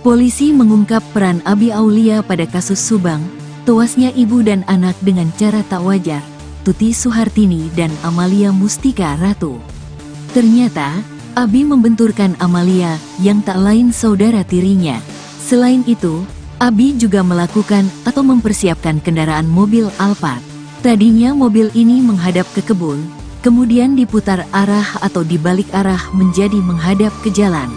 Polisi mengungkap peran Abi Aulia pada kasus Subang, tewasnya ibu dan anak dengan cara tak wajar, Tuti Suhartini dan Amalia Mustika Ratu. Ternyata, Abi membenturkan Amalia yang tak lain saudara tirinya. Selain itu, Abi juga melakukan atau mempersiapkan kendaraan mobil Alphard. Tadinya mobil ini menghadap ke kebun, kemudian diputar arah atau dibalik arah menjadi menghadap ke jalan.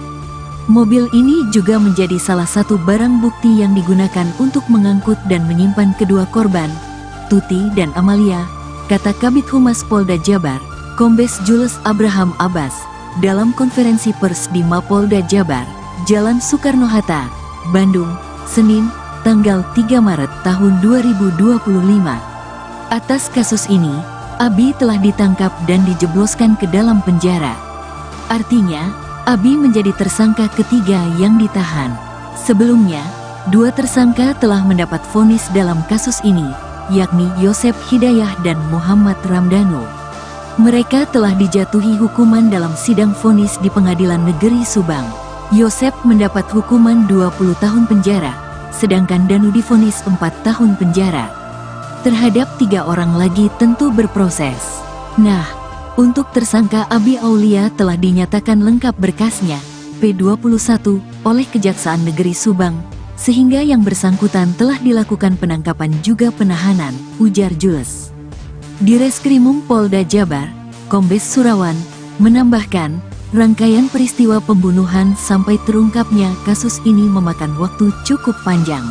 Mobil ini juga menjadi salah satu barang bukti yang digunakan untuk mengangkut dan menyimpan kedua korban, Tuti dan Amalia, kata Kabid Humas Polda Jabar, Kombes Jules Abraham Abbas, dalam konferensi pers di Mapolda Jabar, Jalan Soekarno-Hatta, Bandung, Senin, tanggal 3 Maret tahun 2025. Atas kasus ini, Abi telah ditangkap dan dijebloskan ke dalam penjara. Artinya, Abi menjadi tersangka ketiga yang ditahan. Sebelumnya, 2 tersangka telah mendapat vonis dalam kasus ini, yakni Yosep Hidayah dan Muhammad Ramdhanu. Mereka telah dijatuhi hukuman dalam sidang vonis di Pengadilan Negeri Subang. Yosep mendapat hukuman 20 tahun penjara, sedangkan Danu divonis 4 tahun penjara. Terhadap 3 orang lagi tentu berproses. Nah, untuk tersangka Abi Aulia telah dinyatakan lengkap berkasnya, P21, oleh Kejaksaan Negeri Subang, sehingga yang bersangkutan telah dilakukan penangkapan juga penahanan, ujar Jules. Direskrimum Polda Jabar, Kombes Surawan, menambahkan, rangkaian peristiwa pembunuhan sampai terungkapnya kasus ini memakan waktu cukup panjang.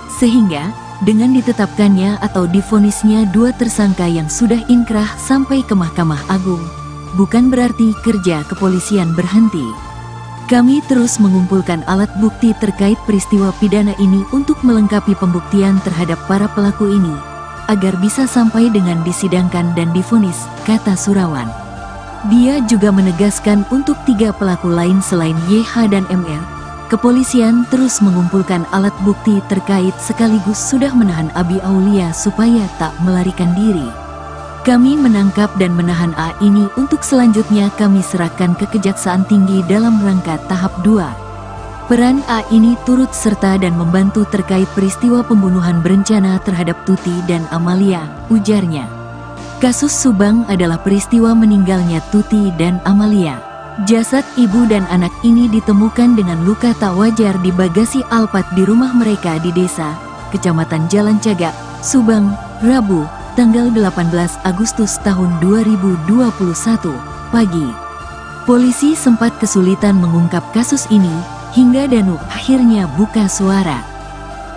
Sehingga, dengan ditetapkannya atau divonisnya 2 tersangka yang sudah inkrah sampai ke Mahkamah Agung, bukan berarti kerja kepolisian berhenti. Kami terus mengumpulkan alat bukti terkait peristiwa pidana ini untuk melengkapi pembuktian terhadap para pelaku ini, agar bisa sampai dengan disidangkan dan divonis, kata Surawan. Dia juga menegaskan untuk 3 pelaku lain selain YH dan MR, kepolisian terus mengumpulkan alat bukti terkait sekaligus sudah menahan Abi Aulia supaya tak melarikan diri. Kami menangkap dan menahan A ini untuk selanjutnya kami serahkan ke Kejaksaan Tinggi dalam rangka tahap 2. Peran A ini turut serta dan membantu terkait peristiwa pembunuhan berencana terhadap Tuti dan Amalia, ujarnya. Kasus Subang adalah peristiwa meninggalnya Tuti dan Amalia. Jasad ibu dan anak ini ditemukan dengan luka tak wajar di bagasi Alphard di rumah mereka di desa, Kecamatan Jalan Cagak, Subang, Rabu, tanggal 18 Agustus tahun 2021, pagi. Polisi sempat kesulitan mengungkap kasus ini, hingga Danu akhirnya buka suara.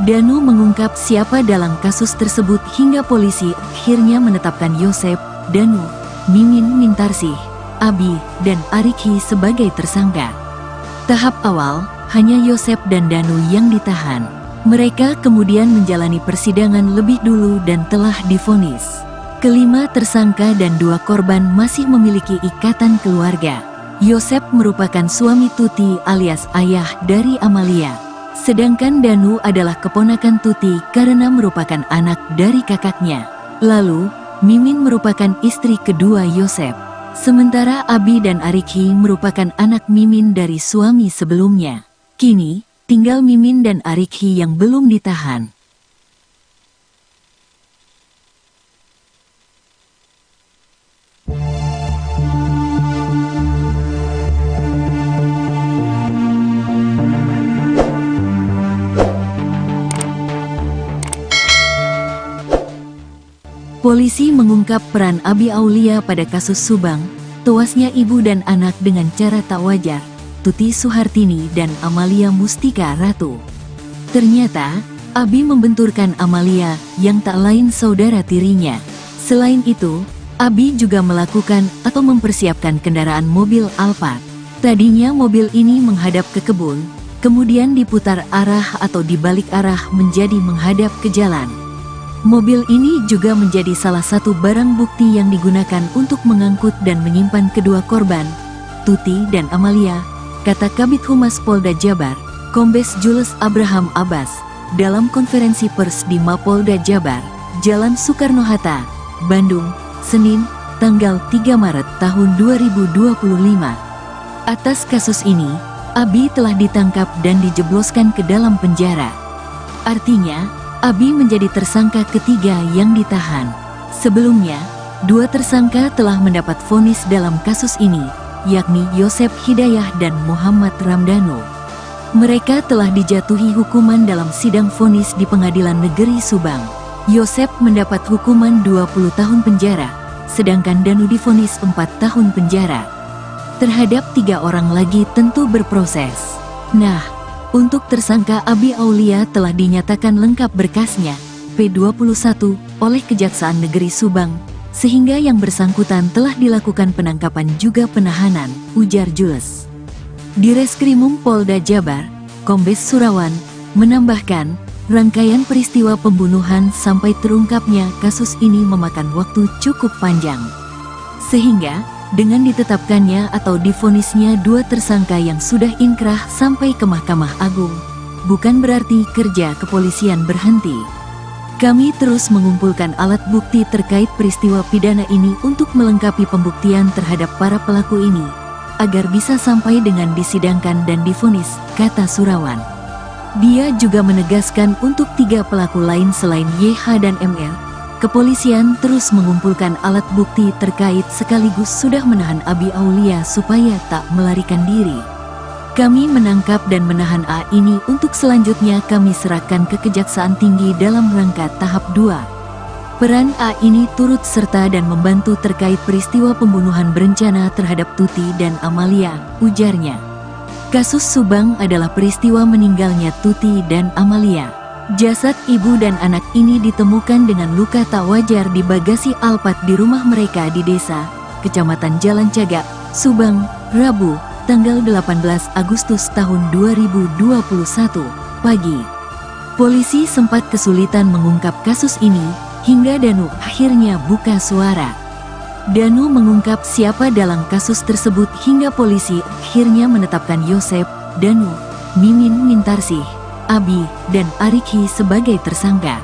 Danu mengungkap siapa dalam kasus tersebut hingga polisi akhirnya menetapkan Yosep, Danu, Mimin Mintarsih, Abi, dan Arikhi sebagai tersangka. Tahap awal, hanya Yosep dan Danu yang ditahan. Mereka kemudian menjalani persidangan lebih dulu dan telah divonis. Kelima tersangka dan 2 korban masih memiliki ikatan keluarga. Yosep merupakan suami Tuti alias ayah dari Amalia. Sedangkan Danu adalah keponakan Tuti karena merupakan anak dari kakaknya. Lalu, Mimin merupakan istri kedua Yosep. Sementara Abi dan Arikhi merupakan anak Mimin dari suami sebelumnya. Kini, tinggal Mimin dan Arikhi yang belum ditahan. Polisi mengungkap peran Abi Aulia pada kasus Subang, tewasnya ibu dan anak dengan cara tak wajar, Tuti Suhartini dan Amalia Mustika Ratu. Ternyata, Abi membenturkan Amalia yang tak lain saudara tirinya. Selain itu, Abi juga melakukan atau mempersiapkan kendaraan mobil Alphard. Tadinya mobil ini menghadap ke kebun, kemudian diputar arah atau dibalik arah menjadi menghadap ke jalan. Mobil ini juga menjadi salah satu barang bukti yang digunakan untuk mengangkut dan menyimpan kedua korban, Tuti dan Amalia, kata Kabid Humas Polda Jabar, Kombes Jules Abraham Abbas, dalam konferensi pers di Mapolda Jabar, Jalan Soekarno-Hatta, Bandung, Senin, tanggal 3 Maret tahun 2025. Atas kasus ini, Abi telah ditangkap dan dijebloskan ke dalam penjara. Artinya, Abi menjadi tersangka ketiga yang ditahan. Sebelumnya, 2 tersangka telah mendapat vonis dalam kasus ini, yakni Yosep Hidayah dan Muhammad Ramdhanu. Mereka telah dijatuhi hukuman dalam sidang vonis di Pengadilan Negeri Subang. Yosep mendapat hukuman 20 tahun penjara, sedangkan Danu divonis 4 tahun penjara. Terhadap 3 orang lagi tentu berproses. Nah, untuk tersangka Abi Aulia telah dinyatakan lengkap berkasnya, P21, oleh Kejaksaan Negeri Subang, sehingga yang bersangkutan telah dilakukan penangkapan juga penahanan, ujar Jules. Direskrimum Polda Jabar, Kombes Surawan, menambahkan, rangkaian peristiwa pembunuhan sampai terungkapnya kasus ini memakan waktu cukup panjang. Sehingga, dengan ditetapkannya atau divonisnya 2 tersangka yang sudah inkrah sampai ke Mahkamah Agung, bukan berarti kerja kepolisian berhenti. Kami terus mengumpulkan alat bukti terkait peristiwa pidana ini untuk melengkapi pembuktian terhadap para pelaku ini, agar bisa sampai dengan disidangkan dan divonis, kata Surawan. Dia juga menegaskan untuk 3 pelaku lain selain YH dan ML, kepolisian terus mengumpulkan alat bukti terkait sekaligus sudah menahan Abi Aulia supaya tak melarikan diri. Kami menangkap dan menahan A ini untuk selanjutnya kami serahkan ke Kejaksaan Tinggi dalam rangka tahap 2. Peran A ini turut serta dan membantu terkait peristiwa pembunuhan berencana terhadap Tuti dan Amalia, ujarnya. Kasus Subang adalah peristiwa meninggalnya Tuti dan Amalia. Jasad ibu dan anak ini ditemukan dengan luka tak wajar di bagasi Alphard di rumah mereka di desa, Kecamatan Jalan Cagak, Subang, Rabu, tanggal 18 Agustus tahun 2021, pagi. Polisi sempat kesulitan mengungkap kasus ini, hingga Danu akhirnya buka suara. Danu mengungkap siapa dalam kasus tersebut hingga polisi akhirnya menetapkan Yosep, Danu, Mimin Mintarsih, Abi, dan Arikhi sebagai tersangka.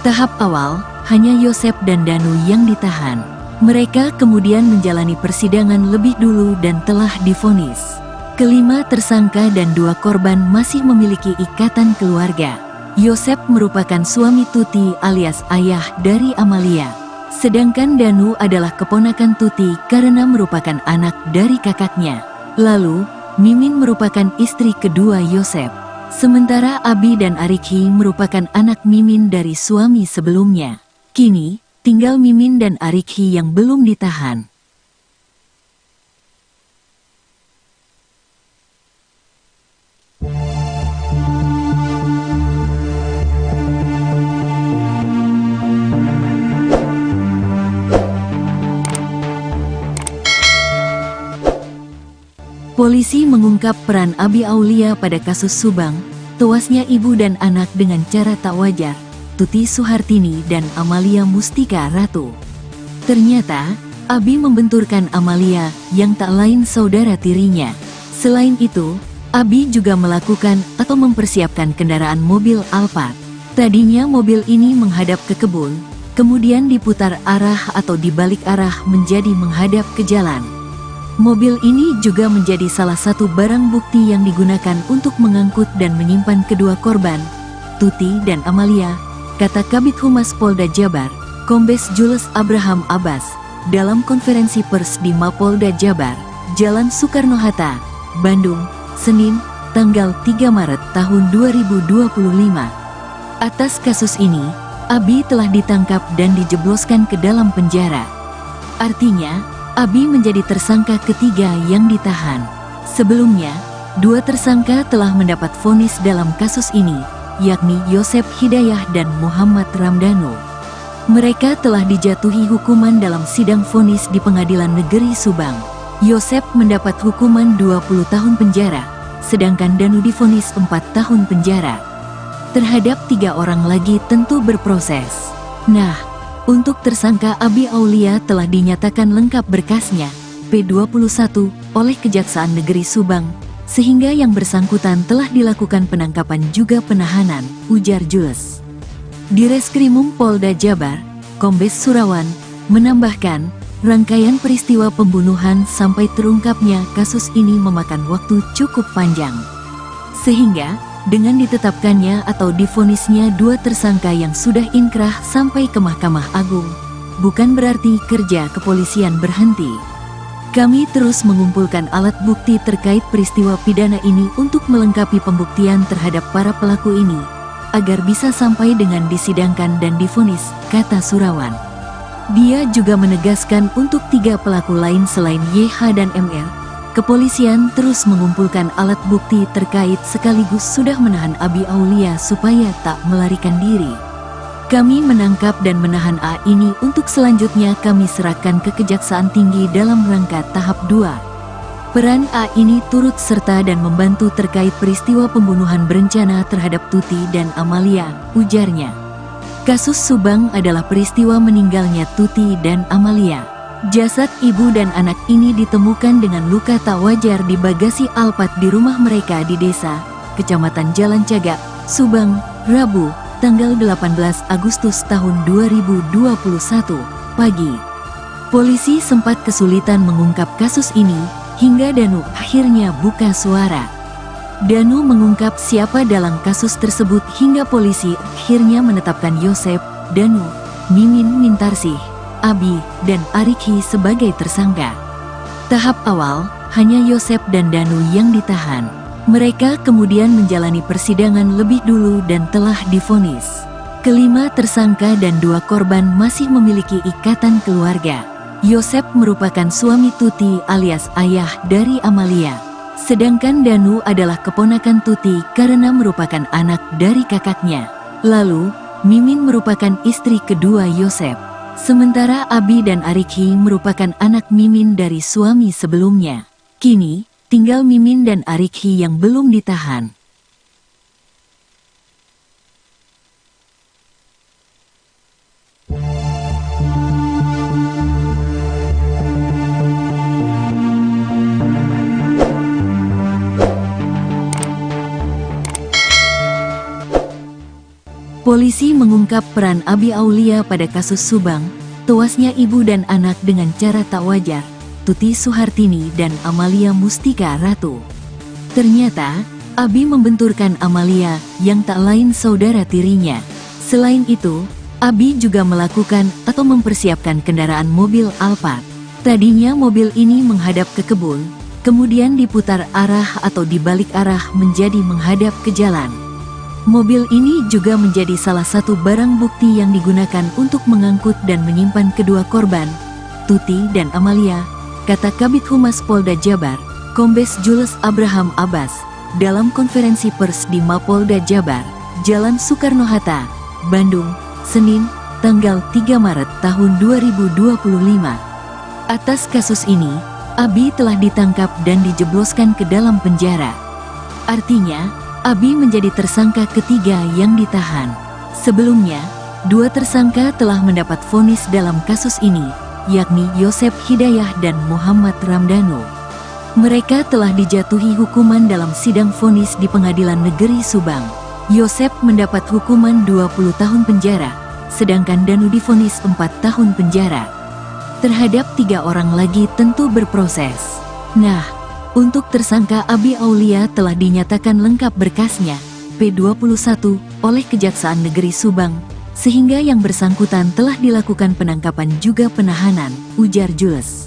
Tahap awal, hanya Yosep dan Danu yang ditahan. Mereka kemudian menjalani persidangan lebih dulu dan telah divonis. Kelima tersangka dan 2 korban masih memiliki ikatan keluarga. Yosep merupakan suami Tuti alias ayah dari Amalia. Sedangkan Danu adalah keponakan Tuti karena merupakan anak dari kakaknya. Lalu, Mimin merupakan istri kedua Yosep. Sementara Abi dan Arikhi merupakan anak Mimin dari suami sebelumnya. Kini, tinggal Mimin dan Arikhi yang belum ditahan. Polisi mengungkap peran Abi Aulia pada kasus Subang, tewasnya ibu dan anak dengan cara tak wajar, Tuti Suhartini dan Amalia Mustika Ratu. Ternyata, Abi membenturkan Amalia yang tak lain saudara tirinya. Selain itu, Abi juga melakukan atau mempersiapkan kendaraan mobil Alphard. Tadinya mobil ini menghadap ke kebun, kemudian diputar arah atau dibalik arah menjadi menghadap ke jalan. Mobil ini juga menjadi salah satu barang bukti yang digunakan untuk mengangkut dan menyimpan kedua korban, Tuti dan Amalia, kata Kabid Humas Polda Jabar, Kombes Jules Abraham Abbas, dalam konferensi pers di Mapolda Jabar, Jalan Soekarno-Hatta, Bandung, Senin, tanggal 3 Maret tahun 2025. Atas kasus ini, Abi telah ditangkap dan dijebloskan ke dalam penjara. Artinya, Abi menjadi tersangka ketiga yang ditahan. Sebelumnya, 2 tersangka telah mendapat vonis dalam kasus ini, yakni Yosep Hidayah dan Muhammad Ramdhanu. Mereka telah dijatuhi hukuman dalam sidang vonis di Pengadilan Negeri Subang. Yosep mendapat hukuman 20 tahun penjara, sedangkan Danu divonis 4 tahun penjara. Terhadap 3 orang lagi tentu berproses. Nah, untuk tersangka Abi Aulia telah dinyatakan lengkap berkasnya, P21, oleh Kejaksaan Negeri Subang, sehingga yang bersangkutan telah dilakukan penangkapan juga penahanan, ujar Jules. Direskrimum Polda Jabar, Kombes Surawan, menambahkan, rangkaian peristiwa pembunuhan sampai terungkapnya kasus ini memakan waktu cukup panjang. Sehingga, dengan ditetapkannya atau divonisnya dua tersangka yang sudah inkrah sampai ke Mahkamah Agung, bukan berarti kerja kepolisian berhenti. Kami terus mengumpulkan alat bukti terkait peristiwa pidana ini untuk melengkapi pembuktian terhadap para pelaku ini, agar bisa sampai dengan disidangkan dan divonis, kata Surawan. Dia juga menegaskan untuk 3 pelaku lain selain YH dan ML, kepolisian terus mengumpulkan alat bukti terkait sekaligus sudah menahan Abi Aulia supaya tak melarikan diri. Kami menangkap dan menahan A ini untuk selanjutnya kami serahkan ke Kejaksaan Tinggi dalam rangka tahap 2. Peran A ini turut serta dan membantu terkait peristiwa pembunuhan berencana terhadap Tuti dan Amalia, ujarnya. Kasus Subang adalah peristiwa meninggalnya Tuti dan Amalia. Jasad ibu dan anak ini ditemukan dengan luka tak wajar di bagasi Alphard di rumah mereka di desa, Kecamatan Jalan Cagak, Subang, Rabu, tanggal 18 Agustus tahun 2021, pagi. Polisi sempat kesulitan mengungkap kasus ini, hingga Danu akhirnya buka suara. Danu mengungkap siapa dalam kasus tersebut hingga polisi akhirnya menetapkan Yosep, Danu, Mimin Mintarsih, Abi, dan Arikhi sebagai tersangka. Tahap awal, hanya Yosep dan Danu yang ditahan. Mereka kemudian menjalani persidangan lebih dulu dan telah divonis. Kelima tersangka dan 2 korban masih memiliki ikatan keluarga. Yosep merupakan suami Tuti alias ayah dari Amalia. Sedangkan Danu adalah keponakan Tuti karena merupakan anak dari kakaknya. Lalu, Mimin merupakan istri kedua Yosep. Sementara Abi dan Arikhi merupakan anak Mimin dari suami sebelumnya. Kini, tinggal Mimin dan Arikhi yang belum ditahan. Polisi mengungkap peran Abi Aulia pada kasus Subang, tewasnya ibu dan anak dengan cara tak wajar, Tuti Suhartini dan Amalia Mustika Ratu. Ternyata, Abi membenturkan Amalia yang tak lain saudara tirinya. Selain itu, Abi juga melakukan atau mempersiapkan kendaraan mobil Alphard. Tadinya mobil ini menghadap ke kebun, kemudian diputar arah atau dibalik arah menjadi menghadap ke jalan. Mobil ini juga menjadi salah satu barang bukti yang digunakan untuk mengangkut dan menyimpan kedua korban, Tuti dan Amalia, kata Kabid Humas Polda Jabar, Kombes Jules Abraham Abbas, dalam konferensi pers di Mapolda Jabar, Jalan Soekarno-Hatta, Bandung, Senin, tanggal 3 Maret tahun 2025. Atas kasus ini, Abi telah ditangkap dan dijebloskan ke dalam penjara. Artinya, Abi menjadi tersangka ketiga yang ditahan. Sebelumnya, 2 tersangka telah mendapat vonis dalam kasus ini, yakni Yosep Hidayah dan Muhammad Ramdhanu. Mereka telah dijatuhi hukuman dalam sidang vonis di Pengadilan Negeri Subang. Yosep mendapat hukuman 20 tahun penjara, sedangkan Danu divonis 4 tahun penjara. Terhadap 3 orang lagi tentu berproses. Nah, untuk tersangka Abi Aulia telah dinyatakan lengkap berkasnya, P21, oleh Kejaksaan Negeri Subang, sehingga yang bersangkutan telah dilakukan penangkapan juga penahanan, ujar Jules.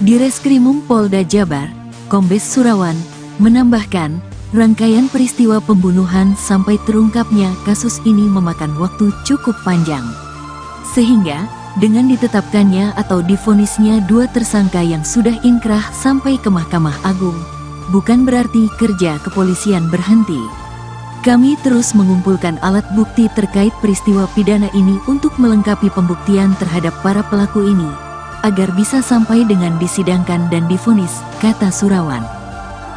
Direskrimum Polda Jabar, Kombes Surawan, menambahkan, rangkaian peristiwa pembunuhan sampai terungkapnya kasus ini memakan waktu cukup panjang. Sehingga, dengan ditetapkannya atau divonisnya 2 tersangka yang sudah inkrah sampai ke Mahkamah Agung, bukan berarti kerja kepolisian berhenti. Kami terus mengumpulkan alat bukti terkait peristiwa pidana ini untuk melengkapi pembuktian terhadap para pelaku ini, agar bisa sampai dengan disidangkan dan divonis, kata Surawan.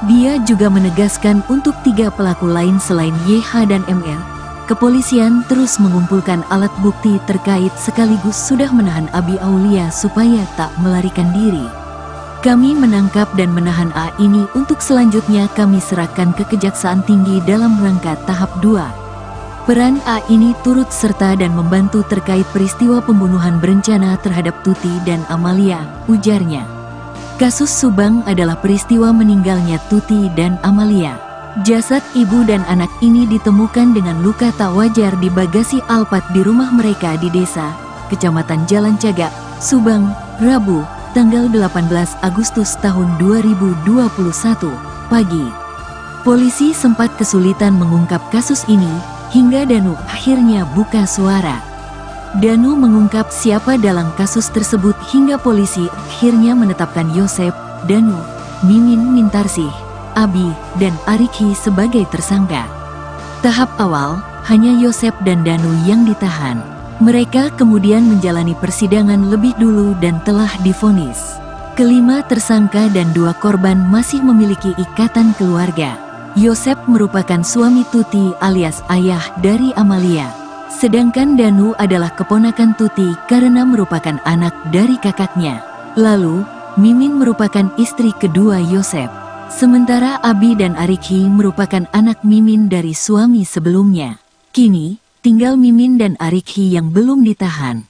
Dia juga menegaskan untuk 3 pelaku lain selain YH dan ML, kepolisian terus mengumpulkan alat bukti terkait sekaligus sudah menahan Abi Aulia supaya tak melarikan diri. Kami menangkap dan menahan A ini untuk selanjutnya kami serahkan ke Kejaksaan Tinggi dalam rangka tahap 2. Peran A ini turut serta dan membantu terkait peristiwa pembunuhan berencana terhadap Tuti dan Amalia, ujarnya. Kasus Subang adalah peristiwa meninggalnya Tuti dan Amalia. Jasad ibu dan anak ini ditemukan dengan luka tak wajar di bagasi Alphard di rumah mereka di desa, Kecamatan Jalan Cagak, Subang, Rabu, tanggal 18 Agustus tahun 2021, pagi. Polisi sempat kesulitan mengungkap kasus ini, hingga Danu akhirnya buka suara. Danu mengungkap siapa dalam kasus tersebut hingga polisi akhirnya menetapkan Yosep, Danu, Mimin Mintarsih, Abi, dan Arikhi sebagai tersangka. Tahap awal, hanya Yosep dan Danu yang ditahan. Mereka kemudian menjalani persidangan lebih dulu dan telah divonis. Kelima tersangka dan 2 korban masih memiliki ikatan keluarga. Yosep merupakan suami Tuti alias ayah dari Amalia. Sedangkan Danu adalah keponakan Tuti karena merupakan anak dari kakaknya. Lalu, Mimin merupakan istri kedua Yosep. Sementara Abi dan Arikhi merupakan anak Mimin dari suami sebelumnya. Kini, tinggal Mimin dan Arikhi yang belum ditahan.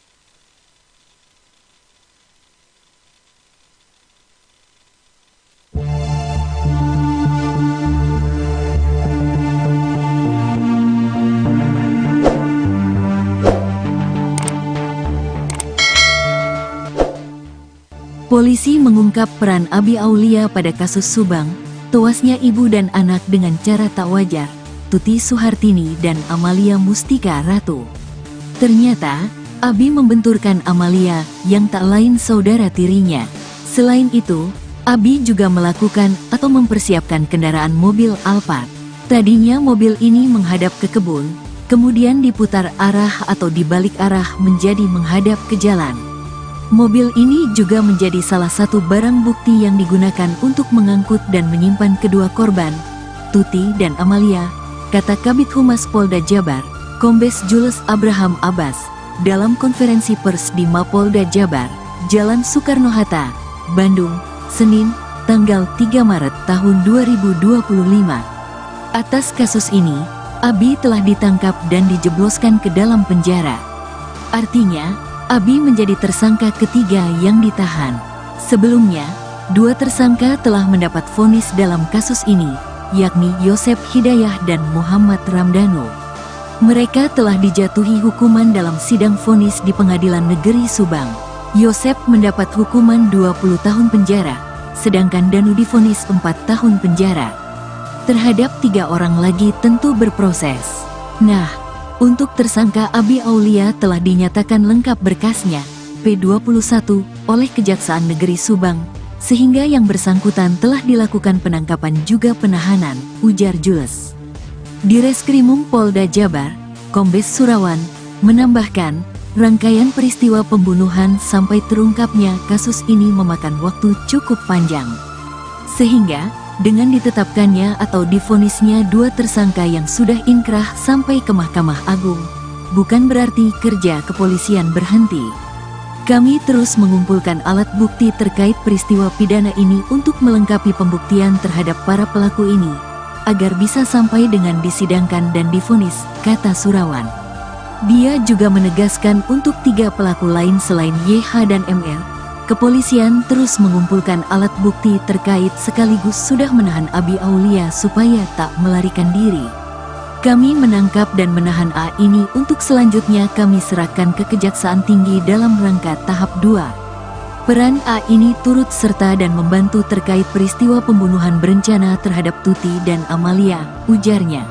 Polisi mengungkap peran Abi Aulia pada kasus Subang, tewasnya ibu dan anak dengan cara tak wajar, Tuti Suhartini dan Amalia Mustika Ratu. Ternyata, Abi membenturkan Amalia yang tak lain saudara tirinya. Selain itu, Abi juga melakukan atau mempersiapkan kendaraan mobil Alphard. Tadinya mobil ini menghadap ke kebun, kemudian diputar arah atau dibalik arah menjadi menghadap ke jalan. Mobil ini juga menjadi salah satu barang bukti yang digunakan untuk mengangkut dan menyimpan kedua korban, Tuti dan Amalia, kata Kabid Humas Polda Jabar, Kombes Jules Abraham Abbas, dalam konferensi pers di Mapolda Jabar, Jalan Soekarno-Hatta, Bandung, Senin, tanggal 3 Maret tahun 2025. Atas kasus ini, Abi telah ditangkap dan dijebloskan ke dalam penjara. Artinya, Abi menjadi tersangka ketiga yang ditahan. Sebelumnya, 2 tersangka telah mendapat vonis dalam kasus ini, yakni Yosep Hidayah dan Muhammad Ramdhanu. Mereka telah dijatuhi hukuman dalam sidang vonis di Pengadilan Negeri Subang. Yosep mendapat hukuman 20 tahun penjara, sedangkan Danu divonis 4 tahun penjara. Terhadap 3 orang lagi tentu berproses. Nah, untuk tersangka Abi Aulia telah dinyatakan lengkap berkasnya, P21, oleh Kejaksaan Negeri Subang, sehingga yang bersangkutan telah dilakukan penangkapan juga penahanan, ujar Jules. Direskrimum Polda Jabar, Kombes Surawan, menambahkan, rangkaian peristiwa pembunuhan sampai terungkapnya kasus ini memakan waktu cukup panjang. Sehingga, dengan ditetapkannya atau divonisnya 2 tersangka yang sudah inkrah sampai ke Mahkamah Agung, bukan berarti kerja kepolisian berhenti. Kami terus mengumpulkan alat bukti terkait peristiwa pidana ini untuk melengkapi pembuktian terhadap para pelaku ini, agar bisa sampai dengan disidangkan dan divonis, kata Surawan. Dia juga menegaskan untuk 3 pelaku lain selain YH dan ML, kepolisian terus mengumpulkan alat bukti terkait sekaligus sudah menahan Abi Aulia supaya tak melarikan diri. Kami menangkap dan menahan A ini untuk selanjutnya kami serahkan ke Kejaksaan Tinggi dalam rangka tahap 2. Peran A ini turut serta dan membantu terkait peristiwa pembunuhan berencana terhadap Tuti dan Amalia, ujarnya.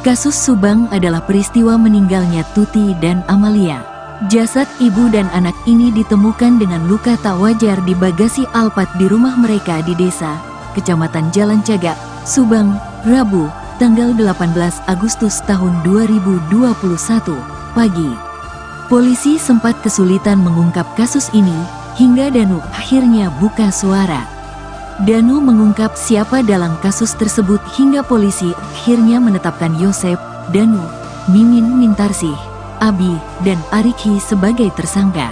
Kasus Subang adalah peristiwa meninggalnya Tuti dan Amalia. Jasad ibu dan anak ini ditemukan dengan luka tak wajar di bagasi Alphard di rumah mereka di desa, Kecamatan Jalan Cagak, Subang, Rabu, tanggal 18 Agustus tahun 2021, pagi. Polisi sempat kesulitan mengungkap kasus ini, hingga Danu akhirnya buka suara. Danu mengungkap siapa dalam kasus tersebut hingga polisi akhirnya menetapkan Yosep, Danu, Mimin Mintarsih, Abi, dan Arikhi sebagai tersangka.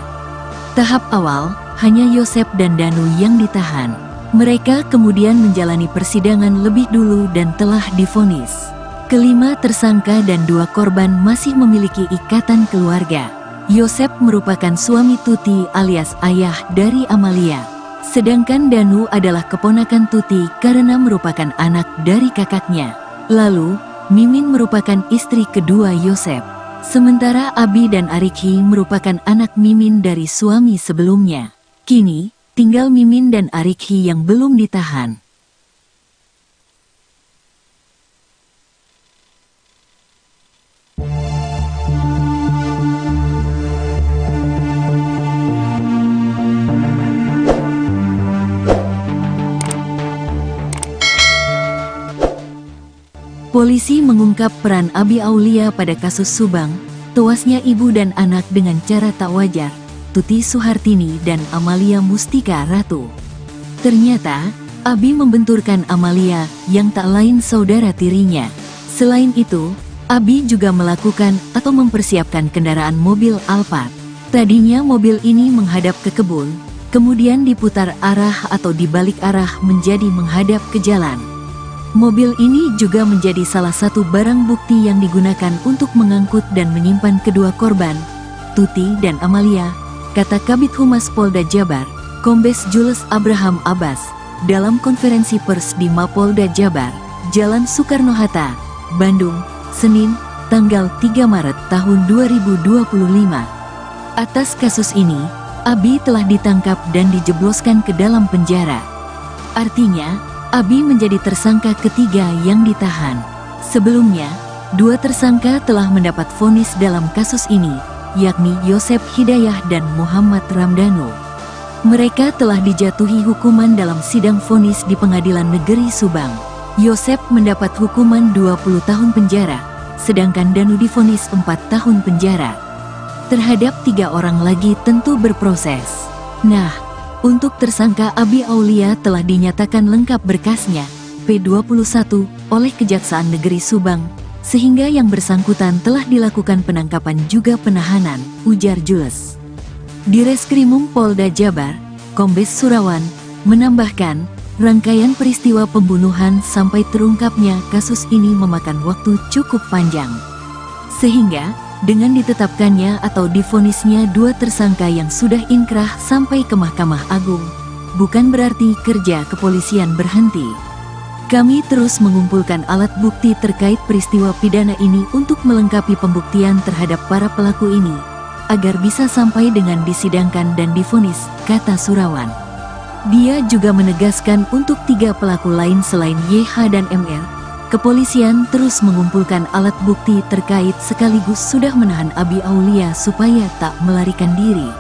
Tahap awal, hanya Yosep dan Danu yang ditahan. Mereka kemudian menjalani persidangan lebih dulu dan telah divonis. Kelima tersangka dan dua korban masih memiliki ikatan keluarga. Yosep merupakan suami Tuti alias ayah dari Amalia. Sedangkan Danu adalah keponakan Tuti karena merupakan anak dari kakaknya. Lalu, Mimin merupakan istri kedua Yosep. Sementara Abi dan Arikhi merupakan anak Mimin dari suami sebelumnya. Kini, tinggal Mimin dan Arikhi yang belum ditahan. Polisi mengungkap peran Abi Aulia pada kasus Subang, tewasnya ibu dan anak dengan cara tak wajar, Tuti Suhartini dan Amalia Mustika Ratu. Ternyata, Abi membenturkan Amalia yang tak lain saudara tirinya. Selain itu, Abi juga melakukan atau mempersiapkan kendaraan mobil Alphard. Tadinya mobil ini menghadap ke kebun, kemudian diputar arah atau dibalik arah menjadi menghadap ke jalan. Mobil ini juga menjadi salah satu barang bukti yang digunakan untuk mengangkut dan menyimpan kedua korban, Tuti dan Amalia, kata Kabid Humas Polda Jabar, Kombes Jules Abraham Abbas, dalam konferensi pers di Mapolda Jabar, Jalan Soekarno-Hatta, Bandung, Senin, tanggal 3 Maret tahun 2025. Atas kasus ini, Abi telah ditangkap dan dijebloskan ke dalam penjara. Artinya, Abi menjadi tersangka ketiga yang ditahan. Sebelumnya, dua tersangka telah mendapat vonis dalam kasus ini, yakni Yosep Hidayah dan Muhammad Ramdhanu. Mereka telah dijatuhi hukuman dalam sidang vonis di Pengadilan Negeri Subang. Yosep mendapat hukuman 20 tahun penjara, sedangkan Danu divonis 4 tahun penjara. Terhadap 3 orang lagi tentu berproses. Nah, untuk tersangka Abi Aulia telah dinyatakan lengkap berkasnya, P21, oleh Kejaksaan Negeri Subang, sehingga yang bersangkutan telah dilakukan penangkapan juga penahanan, ujar Jules. Direskrimum Polda Jabar, Kombes Surawan, menambahkan, rangkaian peristiwa pembunuhan sampai terungkapnya kasus ini memakan waktu cukup panjang. Sehingga, dengan ditetapkannya atau divonisnya dua tersangka yang sudah inkrah sampai ke Mahkamah Agung, bukan berarti kerja kepolisian berhenti. Kami terus mengumpulkan alat bukti terkait peristiwa pidana ini untuk melengkapi pembuktian terhadap para pelaku ini, agar bisa sampai dengan disidangkan dan divonis, kata Surawan. Dia juga menegaskan untuk 3 pelaku lain selain YH dan MR, kepolisian terus mengumpulkan alat bukti terkait sekaligus sudah menahan Abi Aulia supaya tak melarikan diri.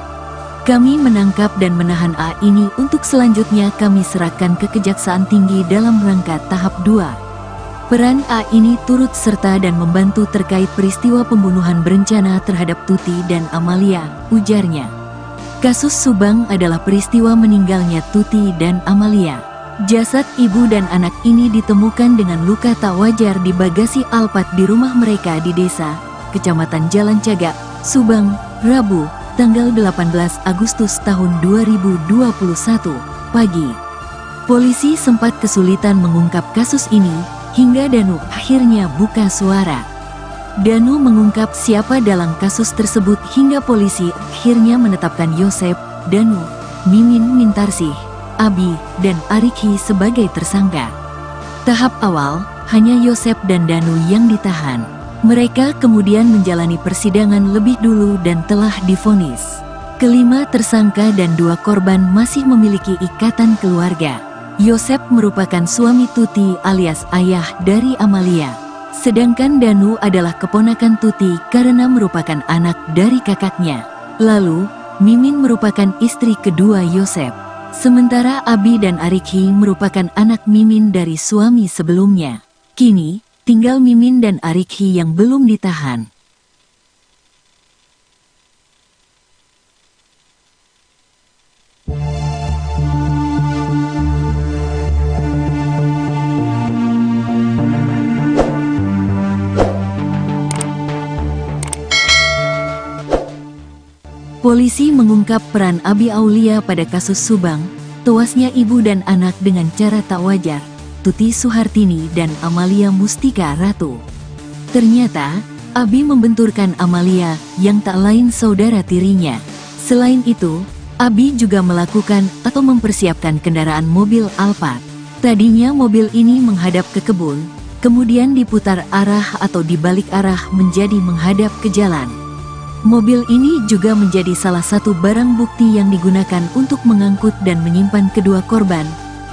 Kami menangkap dan menahan A ini untuk selanjutnya kami serahkan ke Kejaksaan Tinggi dalam rangka tahap 2. Peran A ini turut serta dan membantu terkait peristiwa pembunuhan berencana terhadap Tuti dan Amalia, ujarnya. Kasus Subang adalah peristiwa meninggalnya Tuti dan Amalia. Jasad ibu dan anak ini ditemukan dengan luka tak wajar di bagasi Alphard di rumah mereka di desa, Kecamatan Jalan Cagak, Subang, Rabu, tanggal 18 Agustus tahun 2021, pagi. Polisi sempat kesulitan mengungkap kasus ini, hingga Danu akhirnya buka suara. Danu mengungkap siapa dalam kasus tersebut hingga polisi akhirnya menetapkan Yosep, Danu, Mimin Mintarsih, Abi, dan Arikhi sebagai tersangka. Tahap awal, hanya Yosep dan Danu yang ditahan. Mereka kemudian menjalani persidangan lebih dulu dan telah divonis. Kelima tersangka dan dua korban masih memiliki ikatan keluarga. Yosep merupakan suami Tuti alias ayah dari Amalia. Sedangkan Danu adalah keponakan Tuti karena merupakan anak dari kakaknya. Lalu, Mimin merupakan istri kedua Yosep. Sementara Abi dan Arikhi merupakan anak Mimin dari suami sebelumnya. Kini, tinggal Mimin dan Arikhi yang belum ditahan. Polisi mengungkap peran Abi Aulia pada kasus Subang, tewasnya ibu dan anak dengan cara tak wajar, Tuti Suhartini dan Amalia Mustika Ratu. Ternyata, Abi membenturkan Amalia yang tak lain saudara tirinya. Selain itu, Abi juga melakukan atau mempersiapkan kendaraan mobil Alphard. Tadinya mobil ini menghadap ke kebun, kemudian diputar arah atau dibalik arah menjadi menghadap ke jalan. Mobil ini juga menjadi salah satu barang bukti yang digunakan untuk mengangkut dan menyimpan kedua korban,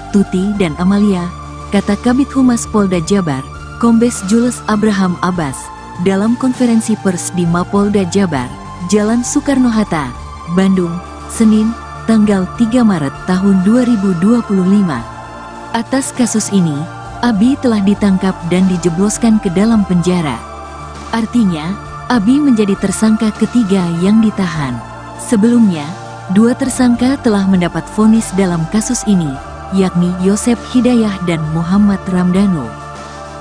Tuti dan Amalia, kata Kabid Humas Polda Jabar, Kombes Jules Abraham Abbas, dalam konferensi pers di Mapolda Jabar, Jalan Soekarno-Hatta, Bandung, Senin, tanggal 3 Maret tahun 2025. Atas kasus ini, Abi telah ditangkap dan dijebloskan ke dalam penjara. Artinya, Abi menjadi tersangka ketiga yang ditahan. Sebelumnya, 2 tersangka telah mendapat vonis dalam kasus ini, yakni Yosep Hidayah dan Muhammad Ramdhanu.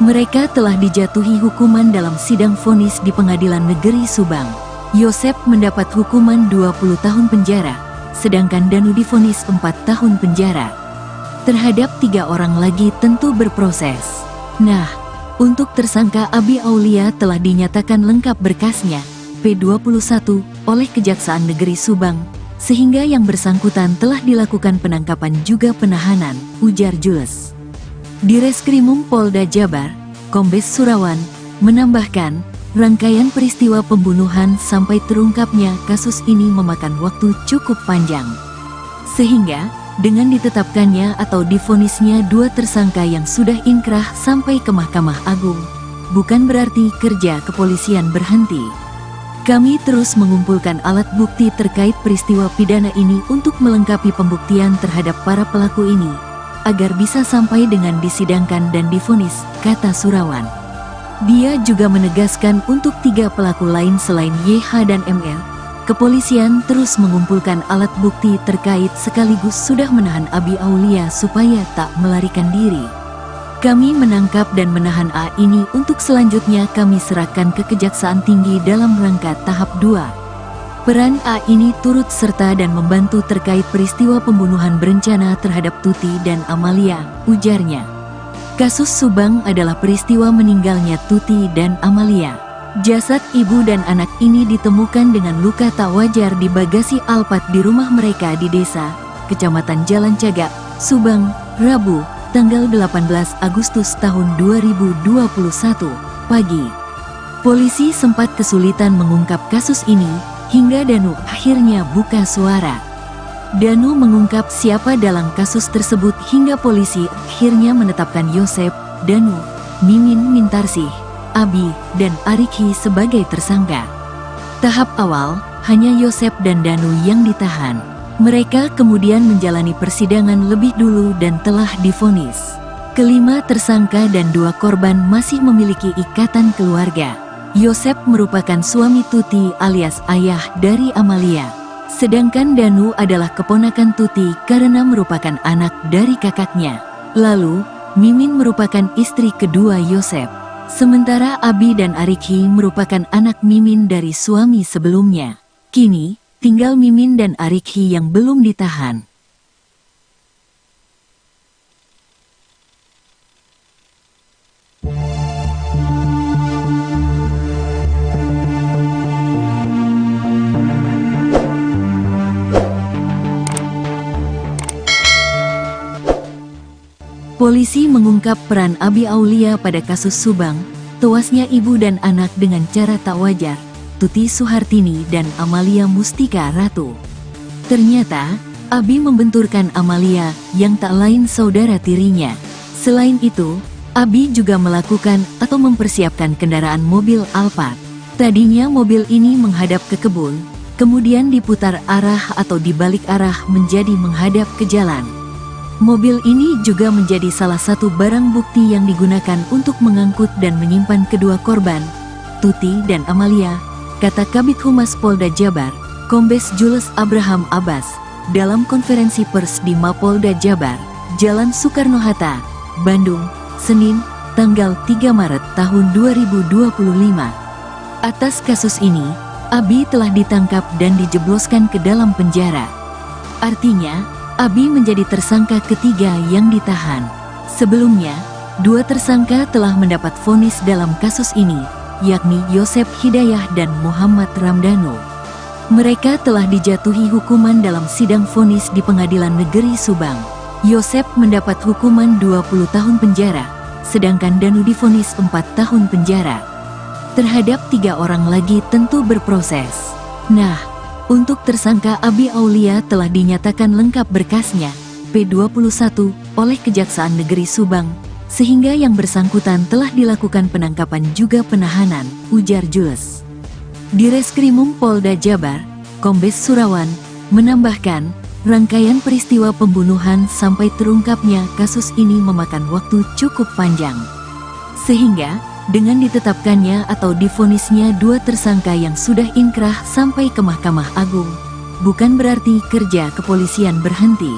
Mereka telah dijatuhi hukuman dalam sidang vonis di Pengadilan Negeri Subang. Yosep mendapat hukuman 20 tahun penjara, sedangkan Danu divonis 4 tahun penjara. Terhadap 3 orang lagi tentu berproses. Nah, untuk tersangka Abi Aulia telah dinyatakan lengkap berkasnya, P21, oleh Kejaksaan Negeri Subang, sehingga yang bersangkutan telah dilakukan penangkapan juga penahanan, ujar Jules. Direskrimum Polda Jabar, Kombes Surawan, menambahkan, rangkaian peristiwa pembunuhan sampai terungkapnya kasus ini memakan waktu cukup panjang. Sehingga, dengan ditetapkannya atau divonisnya 2 tersangka yang sudah inkrah sampai ke Mahkamah Agung, bukan berarti kerja kepolisian berhenti. Kami terus mengumpulkan alat bukti terkait peristiwa pidana ini untuk melengkapi pembuktian terhadap para pelaku ini, agar bisa sampai dengan disidangkan dan divonis, kata Surawan. Dia juga menegaskan untuk 3 pelaku lain selain YH dan ML, kepolisian terus mengumpulkan alat bukti terkait sekaligus sudah menahan Abi Aulia supaya tak melarikan diri. Kami menangkap dan menahan A ini untuk selanjutnya kami serahkan ke Kejaksaan Tinggi dalam rangka tahap 2. Peran A ini turut serta dan membantu terkait peristiwa pembunuhan berencana terhadap Tuti dan Amalia, ujarnya. Kasus Subang adalah peristiwa meninggalnya Tuti dan Amalia. Jasad ibu dan anak ini ditemukan dengan luka tak wajar di bagasi Alphard di rumah mereka di desa, Kecamatan Jalan Cagak, Subang, Rabu, tanggal 18 Agustus tahun 2021, pagi. Polisi sempat kesulitan mengungkap kasus ini, hingga Danu akhirnya buka suara. Danu mengungkap siapa dalam kasus tersebut hingga polisi akhirnya menetapkan Yosep, Danu, Mimin Mintarsih, Abi, dan Arikhi sebagai tersangka. Tahap awal, hanya Yosep dan Danu yang ditahan. Mereka kemudian menjalani persidangan lebih dulu dan telah divonis. Kelima tersangka dan 2 korban masih memiliki ikatan keluarga. Yosep merupakan suami Tuti alias ayah dari Amalia. Sedangkan Danu adalah keponakan Tuti karena merupakan anak dari kakaknya. Lalu, Mimin merupakan istri kedua Yosep. Sementara Abi dan Arikhi merupakan anak Mimin dari suami sebelumnya. Kini, tinggal Mimin dan Arikhi yang belum ditahan. Polisi mengungkap peran Abi Aulia pada kasus Subang, tewasnya ibu dan anak dengan cara tak wajar, Tuti Suhartini dan Amalia Mustika Ratu. Ternyata, Abi membenturkan Amalia yang tak lain saudara tirinya. Selain itu, Abi juga melakukan atau mempersiapkan kendaraan mobil Alphard. Tadinya mobil ini menghadap ke kebun, kemudian diputar arah atau dibalik arah menjadi menghadap ke jalan. Mobil ini juga menjadi salah satu barang bukti yang digunakan untuk mengangkut dan menyimpan kedua korban, Tuti dan Amalia, kata Kabid Humas Polda Jabar, Kombes Jules Abraham Abbas, dalam konferensi pers di Mapolda Jabar, Jalan Soekarno-Hatta, Bandung, Senin, tanggal 3 Maret tahun 2025. Atas kasus ini, Abi telah ditangkap dan dijebloskan ke dalam penjara. Artinya, Abi menjadi tersangka ketiga yang ditahan. Sebelumnya, 2 tersangka telah mendapat vonis dalam kasus ini, yakni Yosep Hidayah dan Muhammad Ramdhanu. Mereka telah dijatuhi hukuman dalam sidang vonis di Pengadilan Negeri Subang. Yosep mendapat hukuman 20 tahun penjara, sedangkan Danu divonis 4 tahun penjara. Terhadap 3 orang lagi tentu berproses. Nah, untuk tersangka Abi Aulia telah dinyatakan lengkap berkasnya, P21, oleh Kejaksaan Negeri Subang, sehingga yang bersangkutan telah dilakukan penangkapan juga penahanan, ujar Jules. Direskrimum Polda Jabar, Kombes Surawan, menambahkan, rangkaian peristiwa pembunuhan sampai terungkapnya kasus ini memakan waktu cukup panjang. Sehingga, dengan ditetapkannya atau divonisnya 2 tersangka yang sudah inkrah sampai ke Mahkamah Agung, bukan berarti kerja kepolisian berhenti.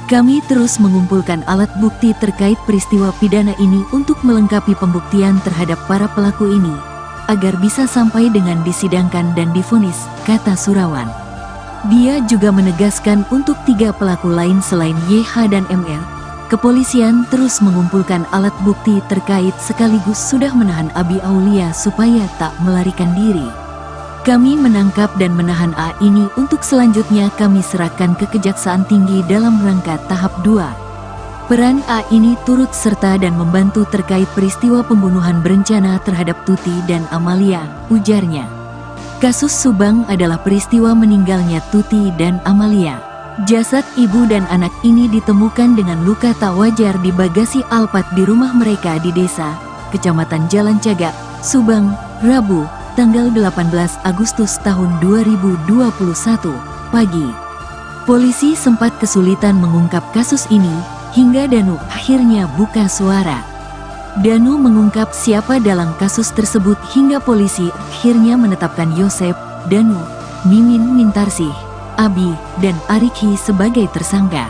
Kami terus mengumpulkan alat bukti terkait peristiwa pidana ini untuk melengkapi pembuktian terhadap para pelaku ini, agar bisa sampai dengan disidangkan dan divonis, kata Surawan. Dia juga menegaskan untuk 3 pelaku lain selain YH dan MR, kepolisian terus mengumpulkan alat bukti terkait sekaligus sudah menahan Abi Aulia supaya tak melarikan diri. Kami menangkap dan menahan A ini untuk selanjutnya kami serahkan ke Kejaksaan Tinggi dalam rangka tahap 2. Peran A ini turut serta dan membantu terkait peristiwa pembunuhan berencana terhadap Tuti dan Amalia, ujarnya. Kasus Subang adalah peristiwa meninggalnya Tuti dan Amalia. Jasad ibu dan anak ini ditemukan dengan luka tak wajar di bagasi Alphard di rumah mereka di desa, Kecamatan Jalan Cagak, Subang, Rabu, tanggal 18 Agustus tahun 2021, pagi. Polisi sempat kesulitan mengungkap kasus ini, hingga Danu akhirnya buka suara. Danu mengungkap siapa dalam kasus tersebut hingga polisi akhirnya menetapkan Yosep, Danu, Mimin Mintarsih, Abi, dan Arikhi sebagai tersangka.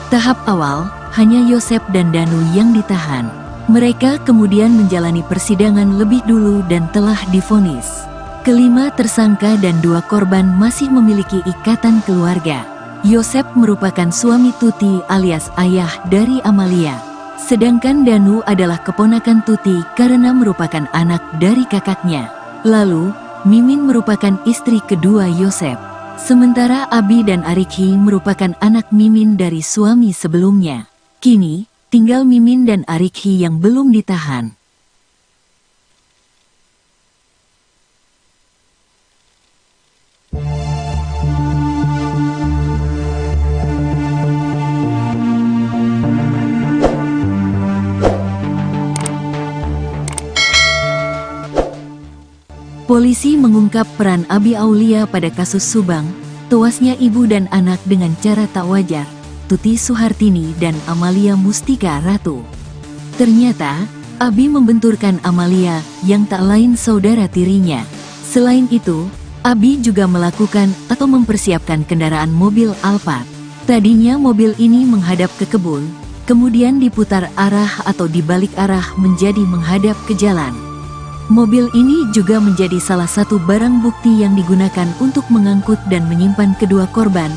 Tahap awal, hanya Yosep dan Danu yang ditahan. Mereka kemudian menjalani persidangan lebih dulu dan telah divonis. Kelima tersangka dan 2 korban masih memiliki ikatan keluarga. Yosep merupakan suami Tuti alias ayah dari Amalia. Sedangkan Danu adalah keponakan Tuti karena merupakan anak dari kakaknya. Lalu, Mimin merupakan istri kedua Yosep. Sementara Abi dan Arikhi merupakan anak Mimin dari suami sebelumnya. Kini, tinggal Mimin dan Arikhi yang belum ditahan. Polisi mengungkap peran Abi Aulia pada kasus Subang, tewasnya ibu dan anak dengan cara tak wajar, Tuti Suhartini dan Amalia Mustika Ratu. Ternyata, Abi membenturkan Amalia yang tak lain saudara tirinya. Selain itu, Abi juga melakukan atau mempersiapkan kendaraan mobil Alphard. Tadinya mobil ini menghadap ke kebun, kemudian diputar arah atau dibalik arah menjadi menghadap ke jalan. Mobil ini juga menjadi salah satu barang bukti yang digunakan untuk mengangkut dan menyimpan kedua korban,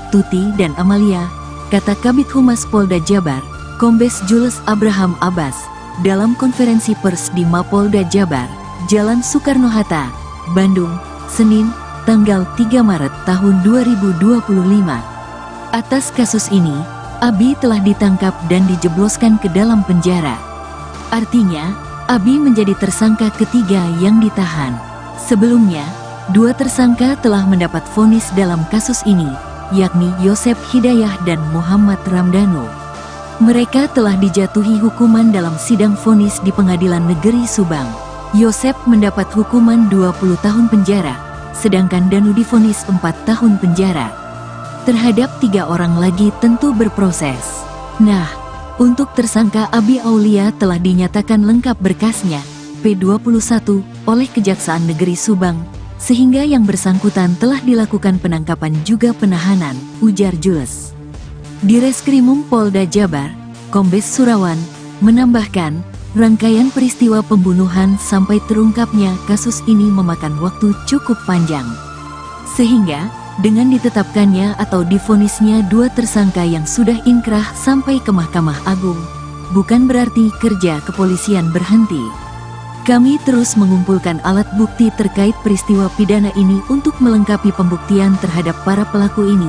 Tuti dan Amalia, kata Kabid Humas Polda Jabar, Kombes Jules Abraham Abbas, dalam konferensi pers di Mapolda Jabar, Jalan Soekarno-Hatta, Bandung, Senin, tanggal 3 Maret tahun 2025. Atas kasus ini, Abi telah ditangkap dan dijebloskan ke dalam penjara. Artinya, Abi menjadi tersangka ketiga yang ditahan. Sebelumnya, 2 tersangka telah mendapat vonis dalam kasus ini, yakni Yosep Hidayah dan Muhammad Ramdhanu. Mereka telah dijatuhi hukuman dalam sidang vonis di Pengadilan Negeri Subang. Yosep mendapat hukuman 20 tahun penjara, sedangkan Danu divonis 4 tahun penjara. Terhadap 3 orang lagi tentu berproses. Nah, untuk tersangka Abi Aulia telah dinyatakan lengkap berkasnya, P21, oleh Kejaksaan Negeri Subang, sehingga yang bersangkutan telah dilakukan penangkapan juga penahanan, ujar Jules. Direskrimum Polda Jabar, Kombes Surawan, menambahkan, rangkaian peristiwa pembunuhan sampai terungkapnya kasus ini memakan waktu cukup panjang. Sehingga, dengan ditetapkannya atau divonisnya 2 tersangka yang sudah inkrah sampai ke Mahkamah Agung, bukan berarti kerja kepolisian berhenti. Kami terus mengumpulkan alat bukti terkait peristiwa pidana ini untuk melengkapi pembuktian terhadap para pelaku ini,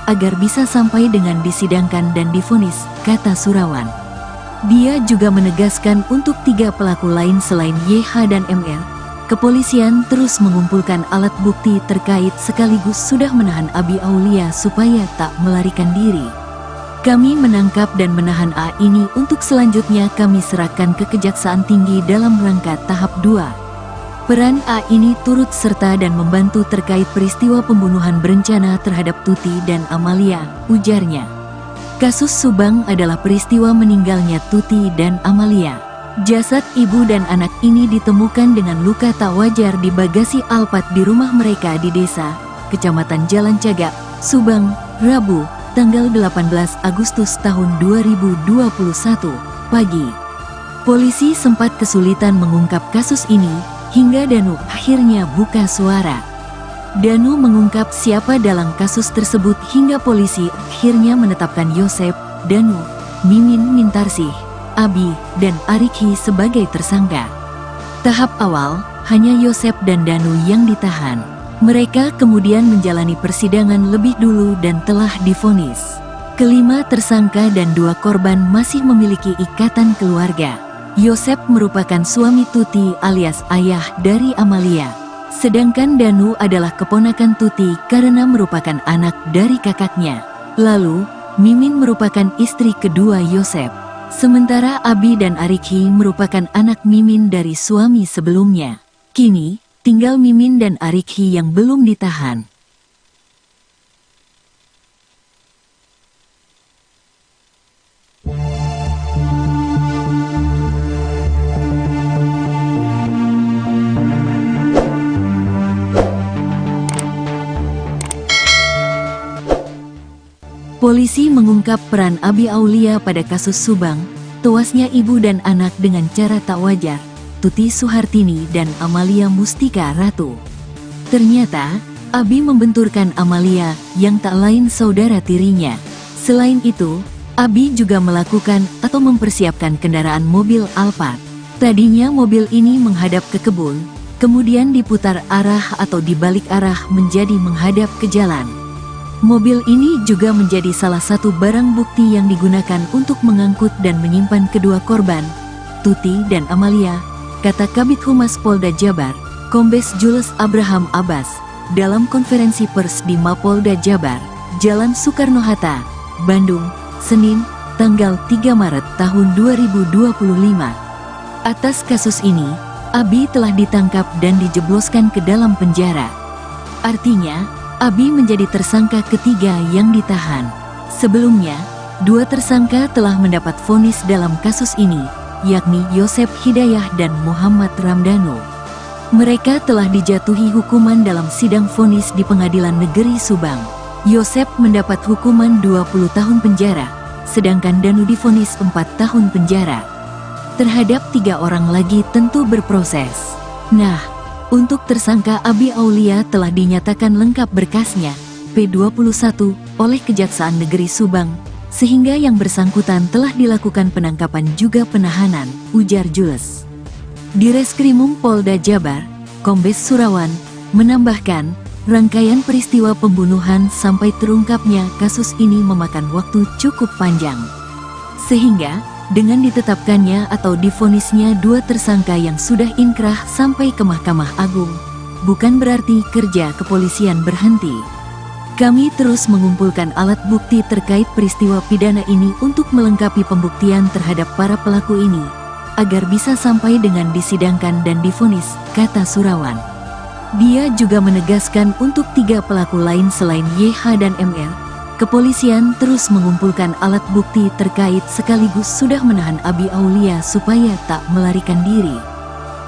agar bisa sampai dengan disidangkan dan divonis, kata Surawan. Dia juga menegaskan untuk 3 pelaku lain selain YH dan MR, kepolisian terus mengumpulkan alat bukti terkait sekaligus sudah menahan Abi Aulia supaya tak melarikan diri. Kami menangkap dan menahan A ini untuk selanjutnya kami serahkan ke Kejaksaan Tinggi dalam rangka tahap 2. Peran A ini turut serta dan membantu terkait peristiwa pembunuhan berencana terhadap Tuti dan Amalia, ujarnya. Kasus Subang adalah peristiwa meninggalnya Tuti dan Amalia. Jasad ibu dan anak ini ditemukan dengan luka tak wajar di bagasi Alphard di rumah mereka di desa, Kecamatan Jalan Cagak, Subang, Rabu, tanggal 18 Agustus tahun 2021, pagi. Polisi sempat kesulitan mengungkap kasus ini, hingga Danu akhirnya buka suara. Danu mengungkap siapa dalam kasus tersebut hingga polisi akhirnya menetapkan Yosep, Danu, Mimin Mintarsih, Abi, dan Arikhi sebagai tersangka. Tahap awal, hanya Yosep dan Danu yang ditahan. Mereka kemudian menjalani persidangan lebih dulu dan telah divonis. Kelima tersangka dan 2 korban masih memiliki ikatan keluarga. Yosep merupakan suami Tuti alias ayah dari Amalia. Sedangkan Danu adalah keponakan Tuti karena merupakan anak dari kakaknya. Lalu, Mimin merupakan istri kedua Yosep. Sementara Abi dan Arikhi merupakan anak Mimin dari suami sebelumnya. Kini, tinggal Mimin dan Arikhi yang belum ditahan. Polisi mengungkap peran Abi Aulia pada kasus Subang, tewasnya ibu dan anak dengan cara tak wajar, Tuti Suhartini dan Amalia Mustika Ratu. Ternyata, Abi membenturkan Amalia yang tak lain saudara tirinya. Selain itu, Abi juga melakukan atau mempersiapkan kendaraan mobil Alphard. Tadinya mobil ini menghadap ke kebun, kemudian diputar arah atau dibalik arah menjadi menghadap ke jalan. Mobil ini juga menjadi salah satu barang bukti yang digunakan untuk mengangkut dan menyimpan kedua korban, Tuti dan Amalia, kata Kabid Humas Polda Jabar, Kombes Jules Abraham Abbas, dalam konferensi pers di Mapolda Jabar, Jalan Soekarno-Hatta, Bandung, Senin, tanggal 3 Maret tahun 2025. Atas kasus ini, Abi telah ditangkap dan dijebloskan ke dalam penjara. Artinya, Abi menjadi tersangka ketiga yang ditahan. Sebelumnya, 2 tersangka telah mendapat vonis dalam kasus ini, yakni Yosep Hidayah dan Muhammad Ramdhanu. Mereka telah dijatuhi hukuman dalam sidang vonis di Pengadilan Negeri Subang. Yosep mendapat hukuman 20 tahun penjara, sedangkan Danu divonis 4 tahun penjara. Terhadap 3 orang lagi tentu berproses. Nah, untuk tersangka Abi Aulia telah dinyatakan lengkap berkasnya, P21, oleh Kejaksaan Negeri Subang, sehingga yang bersangkutan telah dilakukan penangkapan juga penahanan, ujar Jules. Direskrimum Polda Jabar, Kombes Surawan, menambahkan, rangkaian peristiwa pembunuhan sampai terungkapnya kasus ini memakan waktu cukup panjang. Sehingga, dengan ditetapkannya atau divonisnya 2 tersangka yang sudah inkrah sampai ke Mahkamah Agung, bukan berarti kerja kepolisian berhenti. Kami terus mengumpulkan alat bukti terkait peristiwa pidana ini untuk melengkapi pembuktian terhadap para pelaku ini, agar bisa sampai dengan disidangkan dan divonis, kata Surawan. Dia juga menegaskan untuk 3 pelaku lain selain YH dan MR, kepolisian terus mengumpulkan alat bukti terkait sekaligus sudah menahan Abi Aulia supaya tak melarikan diri.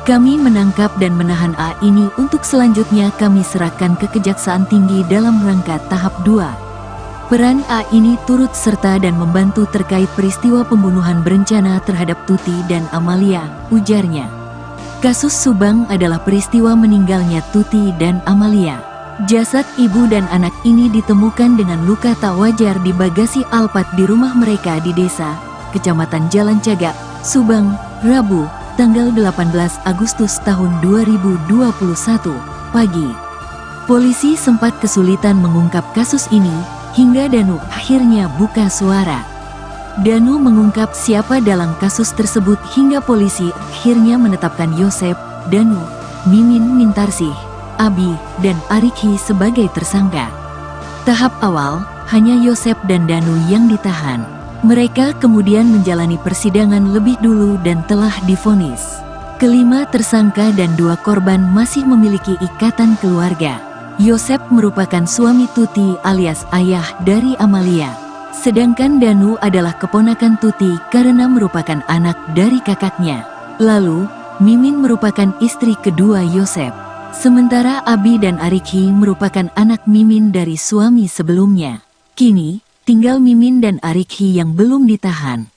Kami menangkap dan menahan A ini untuk selanjutnya kami serahkan ke Kejaksaan Tinggi dalam rangka tahap 2. Peran A ini turut serta dan membantu terkait peristiwa pembunuhan berencana terhadap Tuti dan Amalia, ujarnya. Kasus Subang adalah peristiwa meninggalnya Tuti dan Amalia. Jasad ibu dan anak ini ditemukan dengan luka tak wajar di bagasi Alphard di rumah mereka di desa, Kecamatan Jalan Cagak, Subang, Rabu, tanggal 18 Agustus tahun 2021, pagi. Polisi sempat kesulitan mengungkap kasus ini, hingga Danu akhirnya buka suara. Danu mengungkap siapa dalam kasus tersebut hingga polisi akhirnya menetapkan Yosep, Danu, Mimin Mintarsih, Abi, dan Arikhi sebagai tersangka. Tahap awal, hanya Yosep dan Danu yang ditahan. Mereka kemudian menjalani persidangan lebih dulu dan telah divonis. Kelima tersangka dan 2 korban masih memiliki ikatan keluarga. Yosep merupakan suami Tuti alias ayah dari Amalia. Sedangkan Danu adalah keponakan Tuti karena merupakan anak dari kakaknya. Lalu, Mimin merupakan istri kedua Yosep. Sementara Abi dan Arikhi merupakan anak Mimin dari suami sebelumnya. Kini, tinggal Mimin dan Arikhi yang belum ditahan.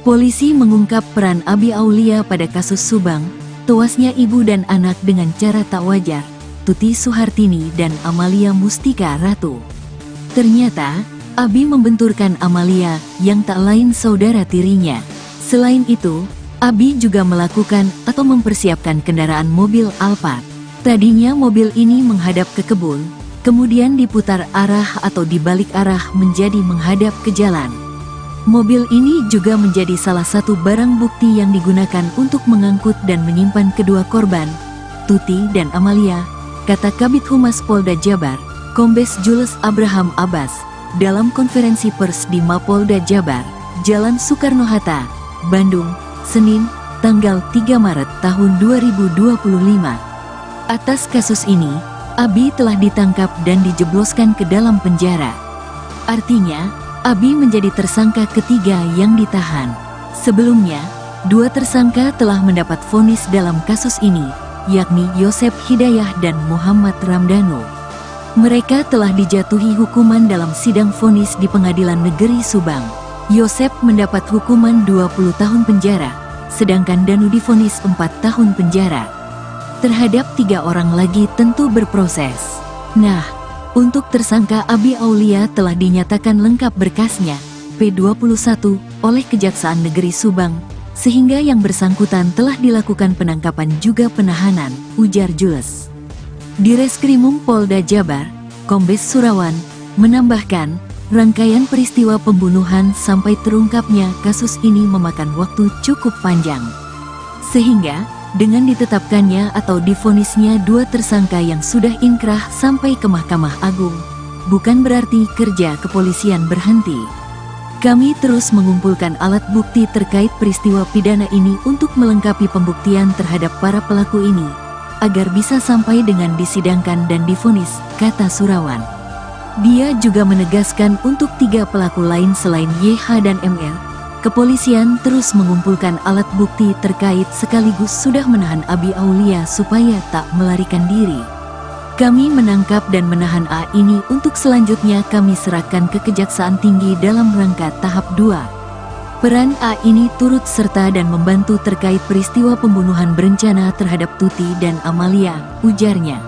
Polisi mengungkap peran Abi Aulia pada kasus Subang, tewasnya ibu dan anak dengan cara tak wajar, Tuti Suhartini dan Amalia Mustika Ratu. Ternyata, Abi membenturkan Amalia yang tak lain saudara tirinya. Selain itu, Abi juga melakukan atau mempersiapkan kendaraan mobil Alphard. Tadinya mobil ini menghadap ke kebun, kemudian diputar arah atau dibalik arah menjadi menghadap ke jalan. Mobil ini juga menjadi salah satu barang bukti yang digunakan untuk mengangkut dan menyimpan kedua korban, Tuti dan Amalia, kata Kabid Humas Polda Jabar, Kombes Jules Abraham Abbas, dalam konferensi pers di Mapolda Jabar, Jalan Soekarno-Hatta, Bandung, Senin, tanggal 3 Maret tahun 2025. Atas kasus ini, Abi telah ditangkap dan dijebloskan ke dalam penjara. Artinya, Abi menjadi tersangka ketiga yang ditahan. Sebelumnya, 2 tersangka telah mendapat vonis dalam kasus ini, yakni Yosep Hidayah dan Muhammad Ramdhanu. Mereka telah dijatuhi hukuman dalam sidang vonis di Pengadilan Negeri Subang. Yosep mendapat hukuman 20 tahun penjara, sedangkan Danu divonis 4 tahun penjara. Terhadap 3 orang lagi tentu berproses. Nah, untuk tersangka Abi Aulia telah dinyatakan lengkap berkasnya, P21, oleh Kejaksaan Negeri Subang, sehingga yang bersangkutan telah dilakukan penangkapan juga penahanan, ujar Jules. Direskrimum Polda Jabar, Kombes Surawan, menambahkan, rangkaian peristiwa pembunuhan sampai terungkapnya kasus ini memakan waktu cukup panjang. Sehingga, dengan ditetapkannya atau divonisnya 2 tersangka yang sudah inkrah sampai ke Mahkamah Agung, bukan berarti kerja kepolisian berhenti. Kami terus mengumpulkan alat bukti terkait peristiwa pidana ini untuk melengkapi pembuktian terhadap para pelaku ini, agar bisa sampai dengan disidangkan dan divonis, kata Surawan. Dia juga menegaskan untuk 3 pelaku lain selain YH dan ML, kepolisian terus mengumpulkan alat bukti terkait sekaligus sudah menahan Abi Aulia supaya tak melarikan diri. Kami menangkap dan menahan A ini untuk selanjutnya kami serahkan ke Kejaksaan Tinggi dalam rangka tahap 2. Peran A ini turut serta dan membantu terkait peristiwa pembunuhan berencana terhadap Tuti dan Amalia, ujarnya.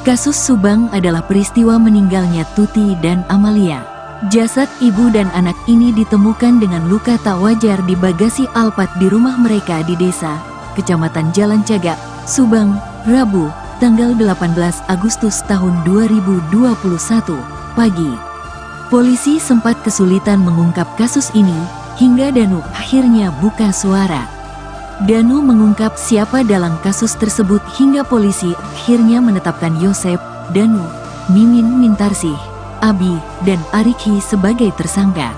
Kasus Subang adalah peristiwa meninggalnya Tuti dan Amalia. Jasad ibu dan anak ini ditemukan dengan luka tak wajar di bagasi Alphard di rumah mereka di desa, Kecamatan Jalan Cagak, Subang, Rabu, tanggal 18 Agustus tahun 2021, pagi. Polisi sempat kesulitan mengungkap kasus ini, hingga Danu akhirnya buka suara. Danu mengungkap siapa dalam kasus tersebut hingga polisi akhirnya menetapkan Yosep, Danu, Mimin Mintarsih, Abi, dan Arikhi sebagai tersangka.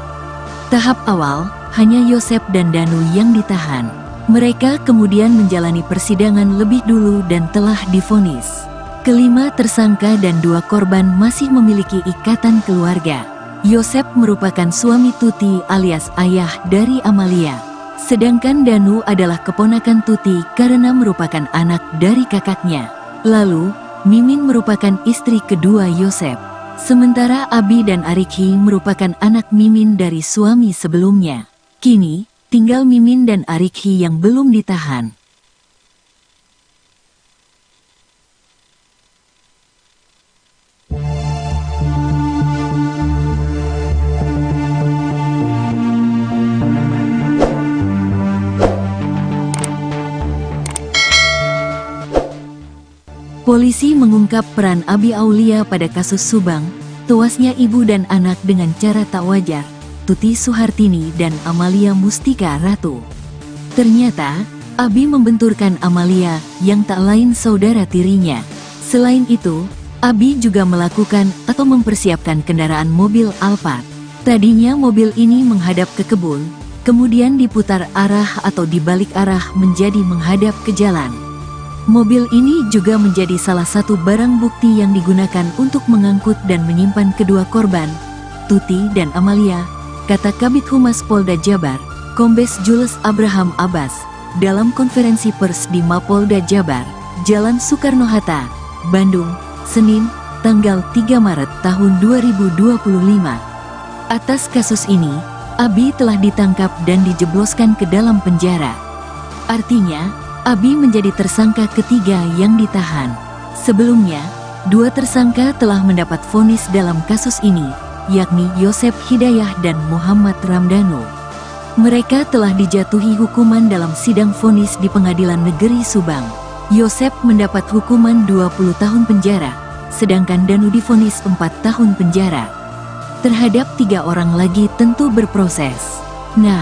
Tahap awal, hanya Yosep dan Danu yang ditahan. Mereka kemudian menjalani persidangan lebih dulu dan telah divonis. Kelima tersangka dan 2 korban masih memiliki ikatan keluarga. Yosep merupakan suami Tuti alias ayah dari Amalia. Sedangkan Danu adalah keponakan Tuti karena merupakan anak dari kakaknya. Lalu, Mimin merupakan istri kedua Yosep. Sementara Abi dan Arikhi merupakan anak Mimin dari suami sebelumnya. Kini, tinggal Mimin dan Arikhi yang belum ditahan. Polisi mengungkap peran Abi Aulia pada kasus Subang, tewasnya ibu dan anak dengan cara tak wajar, Tuti Suhartini dan Amalia Mustika Ratu. Ternyata, Abi membenturkan Amalia yang tak lain saudara tirinya. Selain itu, Abi juga melakukan atau mempersiapkan kendaraan mobil Alphard. Tadinya mobil ini menghadap ke kebun, kemudian diputar arah atau dibalik arah menjadi menghadap ke jalan. Mobil ini juga menjadi salah satu barang bukti yang digunakan untuk mengangkut dan menyimpan kedua korban, Tuti dan Amalia, kata Kabid Humas Polda Jabar, Kombes Jules Abraham Abbas, dalam konferensi pers di Mapolda Jabar, Jalan Soekarno-Hatta, Bandung, Senin, tanggal 3 Maret tahun 2025. Atas kasus ini, Abi telah ditangkap dan dijebloskan ke dalam penjara. Artinya, Abi menjadi tersangka ketiga yang ditahan. Sebelumnya, 2 tersangka telah mendapat vonis dalam kasus ini, yakni Yosep Hidayah dan Muhammad Ramdhanu. Mereka telah dijatuhi hukuman dalam sidang vonis di Pengadilan Negeri Subang. Yosep mendapat hukuman 20 tahun penjara, sedangkan Danu divonis 4 tahun penjara. Terhadap 3 orang lagi tentu berproses. Nah,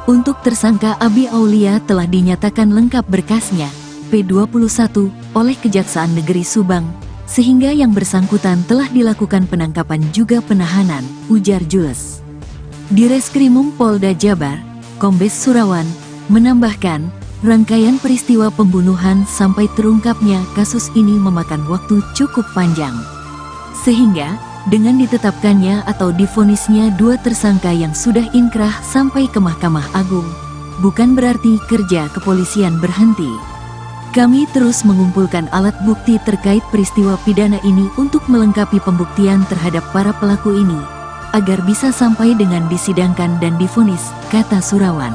untuk tersangka Abi Aulia telah dinyatakan lengkap berkasnya, P21, oleh Kejaksaan Negeri Subang, sehingga yang bersangkutan telah dilakukan penangkapan juga penahanan, ujar Jules. Direskrimum Polda Jabar, Kombes Surawan, menambahkan, rangkaian peristiwa pembunuhan sampai terungkapnya kasus ini memakan waktu cukup panjang. Sehingga, dengan ditetapkannya atau divonisnya 2 tersangka yang sudah inkrah sampai ke Mahkamah Agung, bukan berarti kerja kepolisian berhenti. Kami terus mengumpulkan alat bukti terkait peristiwa pidana ini untuk melengkapi pembuktian terhadap para pelaku ini, agar bisa sampai dengan disidangkan dan divonis, kata Surawan.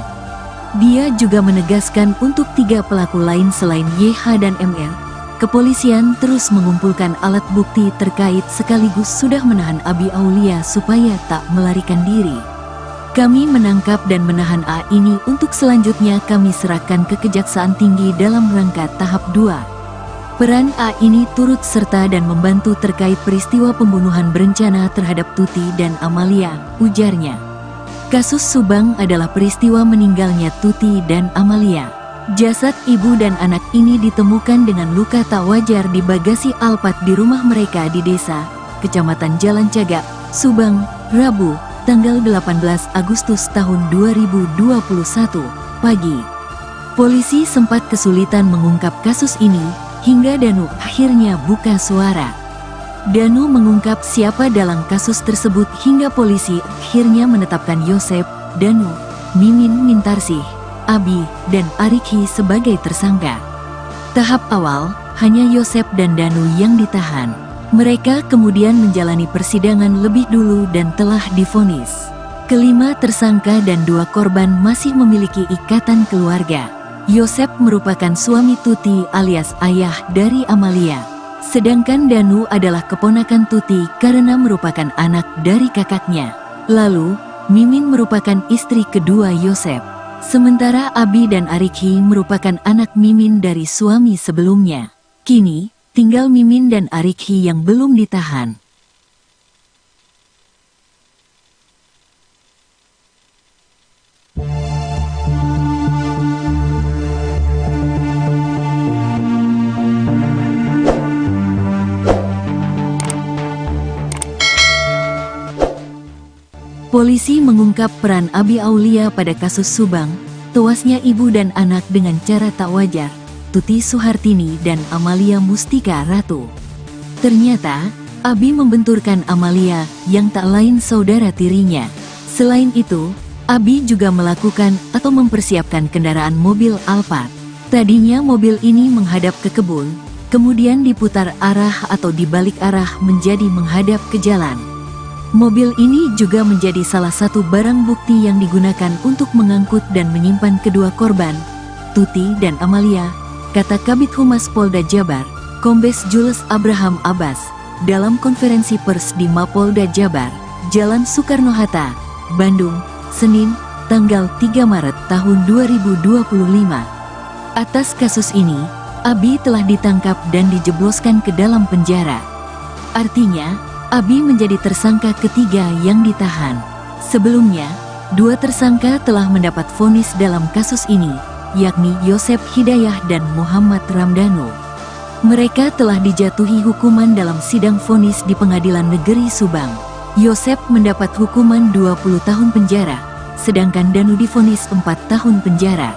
Dia juga menegaskan untuk 3 pelaku lain selain YH dan MR, kepolisian terus mengumpulkan alat bukti terkait sekaligus sudah menahan Abi Aulia supaya tak melarikan diri. Kami menangkap dan menahan A ini untuk selanjutnya kami serahkan ke Kejaksaan Tinggi dalam rangka tahap 2. Peran A ini turut serta dan membantu terkait peristiwa pembunuhan berencana terhadap Tuti dan Amalia, ujarnya. Kasus Subang adalah peristiwa meninggalnya Tuti dan Amalia. Jasad ibu dan anak ini ditemukan dengan luka tak wajar di bagasi Alphard di rumah mereka di desa, Kecamatan Jalan Cagak, Subang, Rabu, tanggal 18 Agustus tahun 2021, pagi. Polisi sempat kesulitan mengungkap kasus ini, hingga Danu akhirnya buka suara. Danu mengungkap siapa dalam kasus tersebut hingga polisi akhirnya menetapkan Yosep, Danu, Mimin Mintarsih, Abi, dan Arikhi sebagai tersangka. Tahap awal, hanya Yosep dan Danu yang ditahan. Mereka kemudian menjalani persidangan lebih dulu dan telah divonis. Kelima tersangka dan 2 korban masih memiliki ikatan keluarga. Yosep merupakan suami Tuti alias ayah dari Amalia. Sedangkan Danu adalah keponakan Tuti karena merupakan anak dari kakaknya. Lalu, Mimin merupakan istri kedua Yosep. Sementara Abi dan Arikhi merupakan anak Mimin dari suami sebelumnya. Kini, tinggal Mimin dan Arikhi yang belum ditahan. Polisi mengungkap peran Abi Aulia pada kasus Subang, tewasnya ibu dan anak dengan cara tak wajar, Tuti Suhartini dan Amalia Mustika Ratu. Ternyata, Abi membenturkan Amalia yang tak lain saudara tirinya. Selain itu, Abi juga melakukan atau mempersiapkan kendaraan mobil Alphard. Tadinya mobil ini menghadap ke kebun, kemudian diputar arah atau dibalik arah menjadi menghadap ke jalan. Mobil ini juga menjadi salah satu barang bukti yang digunakan untuk mengangkut dan menyimpan kedua korban, Tuti dan Amalia, kata Kabid Humas Polda Jabar, Kombes Jules Abraham Abbas, dalam konferensi pers di Mapolda Jabar, Jalan Soekarno-Hatta, Bandung, Senin, tanggal 3 Maret tahun 2025. Atas kasus ini, Abi telah ditangkap dan dijebloskan ke dalam penjara. Artinya, Abi menjadi tersangka ketiga yang ditahan. Sebelumnya, 2 tersangka telah mendapat vonis dalam kasus ini, yakni Yosep Hidayah dan Muhammad Ramdhanu. Mereka telah dijatuhi hukuman dalam sidang vonis di Pengadilan Negeri Subang. Yosep mendapat hukuman 20 tahun penjara, sedangkan Danu divonis 4 tahun penjara.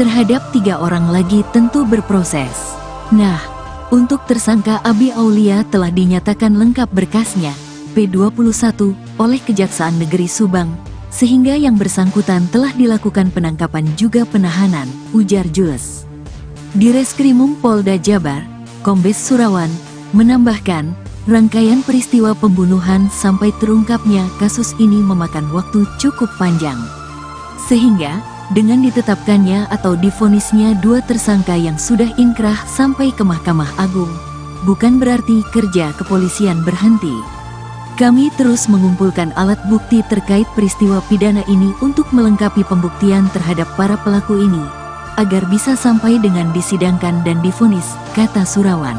Terhadap 3 orang lagi tentu berproses. Nah, untuk tersangka Abi Aulia telah dinyatakan lengkap berkasnya, P21, oleh Kejaksaan Negeri Subang, sehingga yang bersangkutan telah dilakukan penangkapan juga penahanan, ujar Jules. Direskrimum Polda Jabar, Kombes Surawan, menambahkan, rangkaian peristiwa pembunuhan sampai terungkapnya kasus ini memakan waktu cukup panjang. Sehingga, dengan ditetapkannya atau divonisnya 2 tersangka yang sudah inkrah sampai ke Mahkamah Agung, bukan berarti kerja kepolisian berhenti. Kami terus mengumpulkan alat bukti terkait peristiwa pidana ini untuk melengkapi pembuktian terhadap para pelaku ini, agar bisa sampai dengan disidangkan dan divonis, kata Surawan.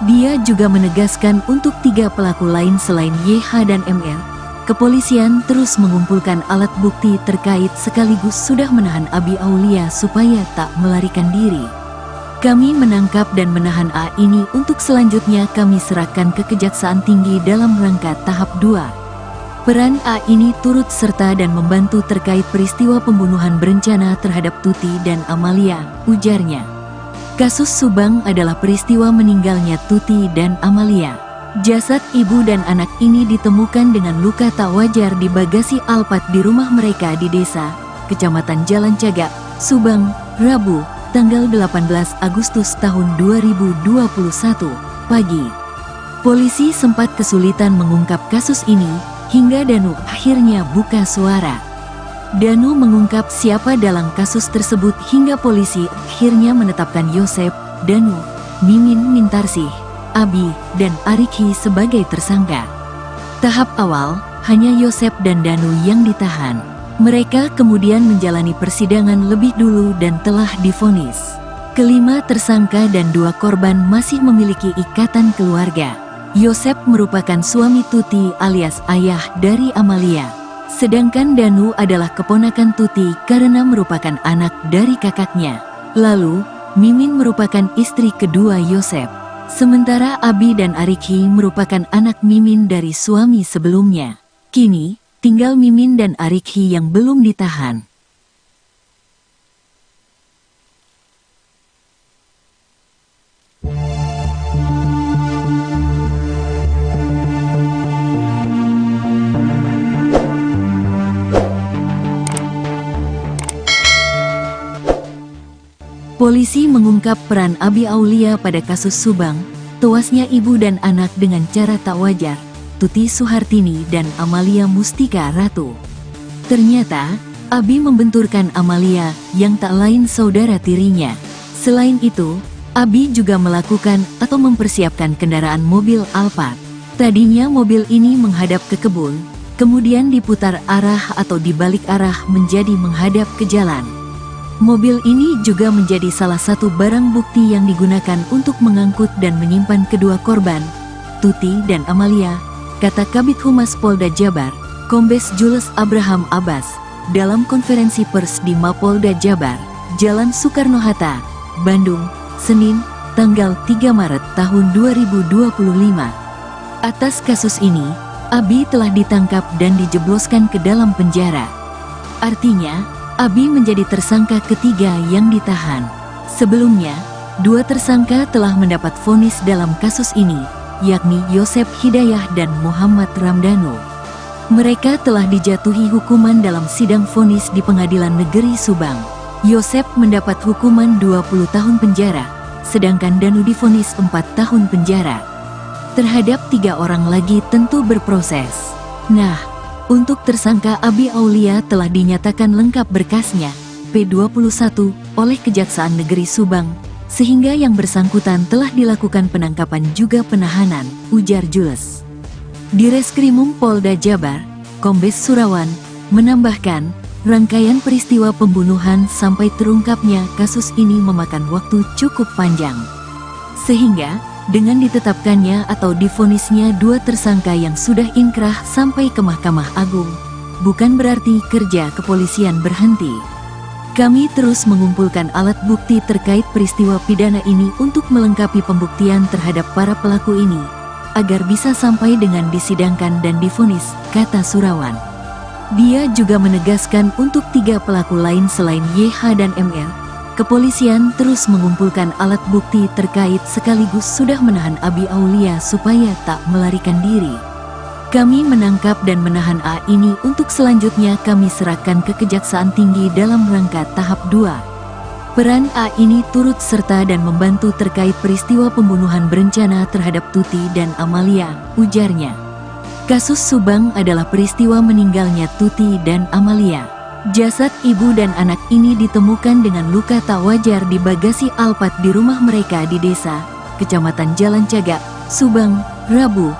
Dia juga menegaskan untuk 3 pelaku lain selain YH dan MR, kepolisian terus mengumpulkan alat bukti terkait sekaligus sudah menahan Abi Aulia supaya tak melarikan diri. Kami menangkap dan menahan A ini untuk selanjutnya kami serahkan ke Kejaksaan Tinggi dalam rangka tahap 2. Peran A ini turut serta dan membantu terkait peristiwa pembunuhan berencana terhadap Tuti dan Amalia, ujarnya. Kasus Subang adalah peristiwa meninggalnya Tuti dan Amalia. Jasad ibu dan anak ini ditemukan dengan luka tak wajar di bagasi Alphard di rumah mereka di desa, Kecamatan Jalan Cagak, Subang, Rabu, tanggal 18 Agustus tahun 2021, pagi. Polisi sempat kesulitan mengungkap kasus ini, hingga Danu akhirnya buka suara. Danu mengungkap siapa dalam kasus tersebut hingga polisi akhirnya menetapkan Yosep, Danu, Mimin Mintarsih, Abi, dan Arikhi sebagai tersangka. Tahap awal, hanya Yosep dan Danu yang ditahan. Mereka kemudian menjalani persidangan lebih dulu dan telah divonis. Kelima tersangka dan 2 korban masih memiliki ikatan keluarga. Yosep merupakan suami Tuti alias ayah dari Amalia. Sedangkan Danu adalah keponakan Tuti karena merupakan anak dari kakaknya. Lalu, Mimin merupakan istri kedua Yosep. Sementara Abi dan Arikhi merupakan anak Mimin dari suami sebelumnya. Kini, tinggal Mimin dan Arikhi yang belum ditahan. Polisi mengungkap peran Abi Aulia pada kasus Subang, tewasnya ibu dan anak dengan cara tak wajar, Tuti Suhartini dan Amalia Mustika Ratu. Ternyata, Abi membenturkan Amalia yang tak lain saudara tirinya. Selain itu, Abi juga melakukan atau mempersiapkan kendaraan mobil Alphard. Tadinya mobil ini menghadap ke kebun, kemudian diputar arah atau dibalik arah menjadi menghadap ke jalan. Mobil ini juga menjadi salah satu barang bukti yang digunakan untuk mengangkut dan menyimpan kedua korban, Tuti dan Amalia, kata Kabid Humas Polda Jabar, Kombes Jules Abraham Abbas, dalam konferensi pers di Mapolda Jabar, Jalan Soekarno-Hatta, Bandung, Senin, tanggal 3 Maret tahun 2025. Atas kasus ini, Abi telah ditangkap dan dijebloskan ke dalam penjara. Artinya, Abi menjadi tersangka ketiga yang ditahan. Sebelumnya, 2 tersangka telah mendapat vonis dalam kasus ini, yakni Yosep Hidayah dan Muhammad Ramdhanu. Mereka telah dijatuhi hukuman dalam sidang vonis di Pengadilan Negeri Subang. Yosep mendapat hukuman 20 tahun penjara, sedangkan Danu divonis 4 tahun penjara. Terhadap 3 orang lagi tentu berproses. Nah, untuk tersangka Abi Aulia telah dinyatakan lengkap berkasnya, P21, oleh Kejaksaan Negeri Subang, sehingga yang bersangkutan telah dilakukan penangkapan juga penahanan, ujar Jules. Direskrimum Polda Jabar, Kombes Surawan, menambahkan, rangkaian peristiwa pembunuhan sampai terungkapnya kasus ini memakan waktu cukup panjang. Sehingga, dengan ditetapkannya atau divonisnya dua tersangka yang sudah inkrah sampai ke Mahkamah Agung, bukan berarti kerja kepolisian berhenti. Kami terus mengumpulkan alat bukti terkait peristiwa pidana ini untuk melengkapi pembuktian terhadap para pelaku ini, agar bisa sampai dengan disidangkan dan divonis, kata Surawan. Dia juga menegaskan untuk 3 pelaku lain selain YH dan ML, kepolisian terus mengumpulkan alat bukti terkait sekaligus sudah menahan Abi Aulia supaya tak melarikan diri. Kami menangkap dan menahan A ini untuk selanjutnya kami serahkan ke Kejaksaan Tinggi dalam rangka tahap 2. Peran A ini turut serta dan membantu terkait peristiwa pembunuhan berencana terhadap Tuti dan Amalia, ujarnya. Kasus Subang adalah peristiwa meninggalnya Tuti dan Amalia. Jasad ibu dan anak ini ditemukan dengan luka tak wajar di bagasi Alphard di rumah mereka di desa, Kecamatan Jalan Cagak, Subang, Rabu,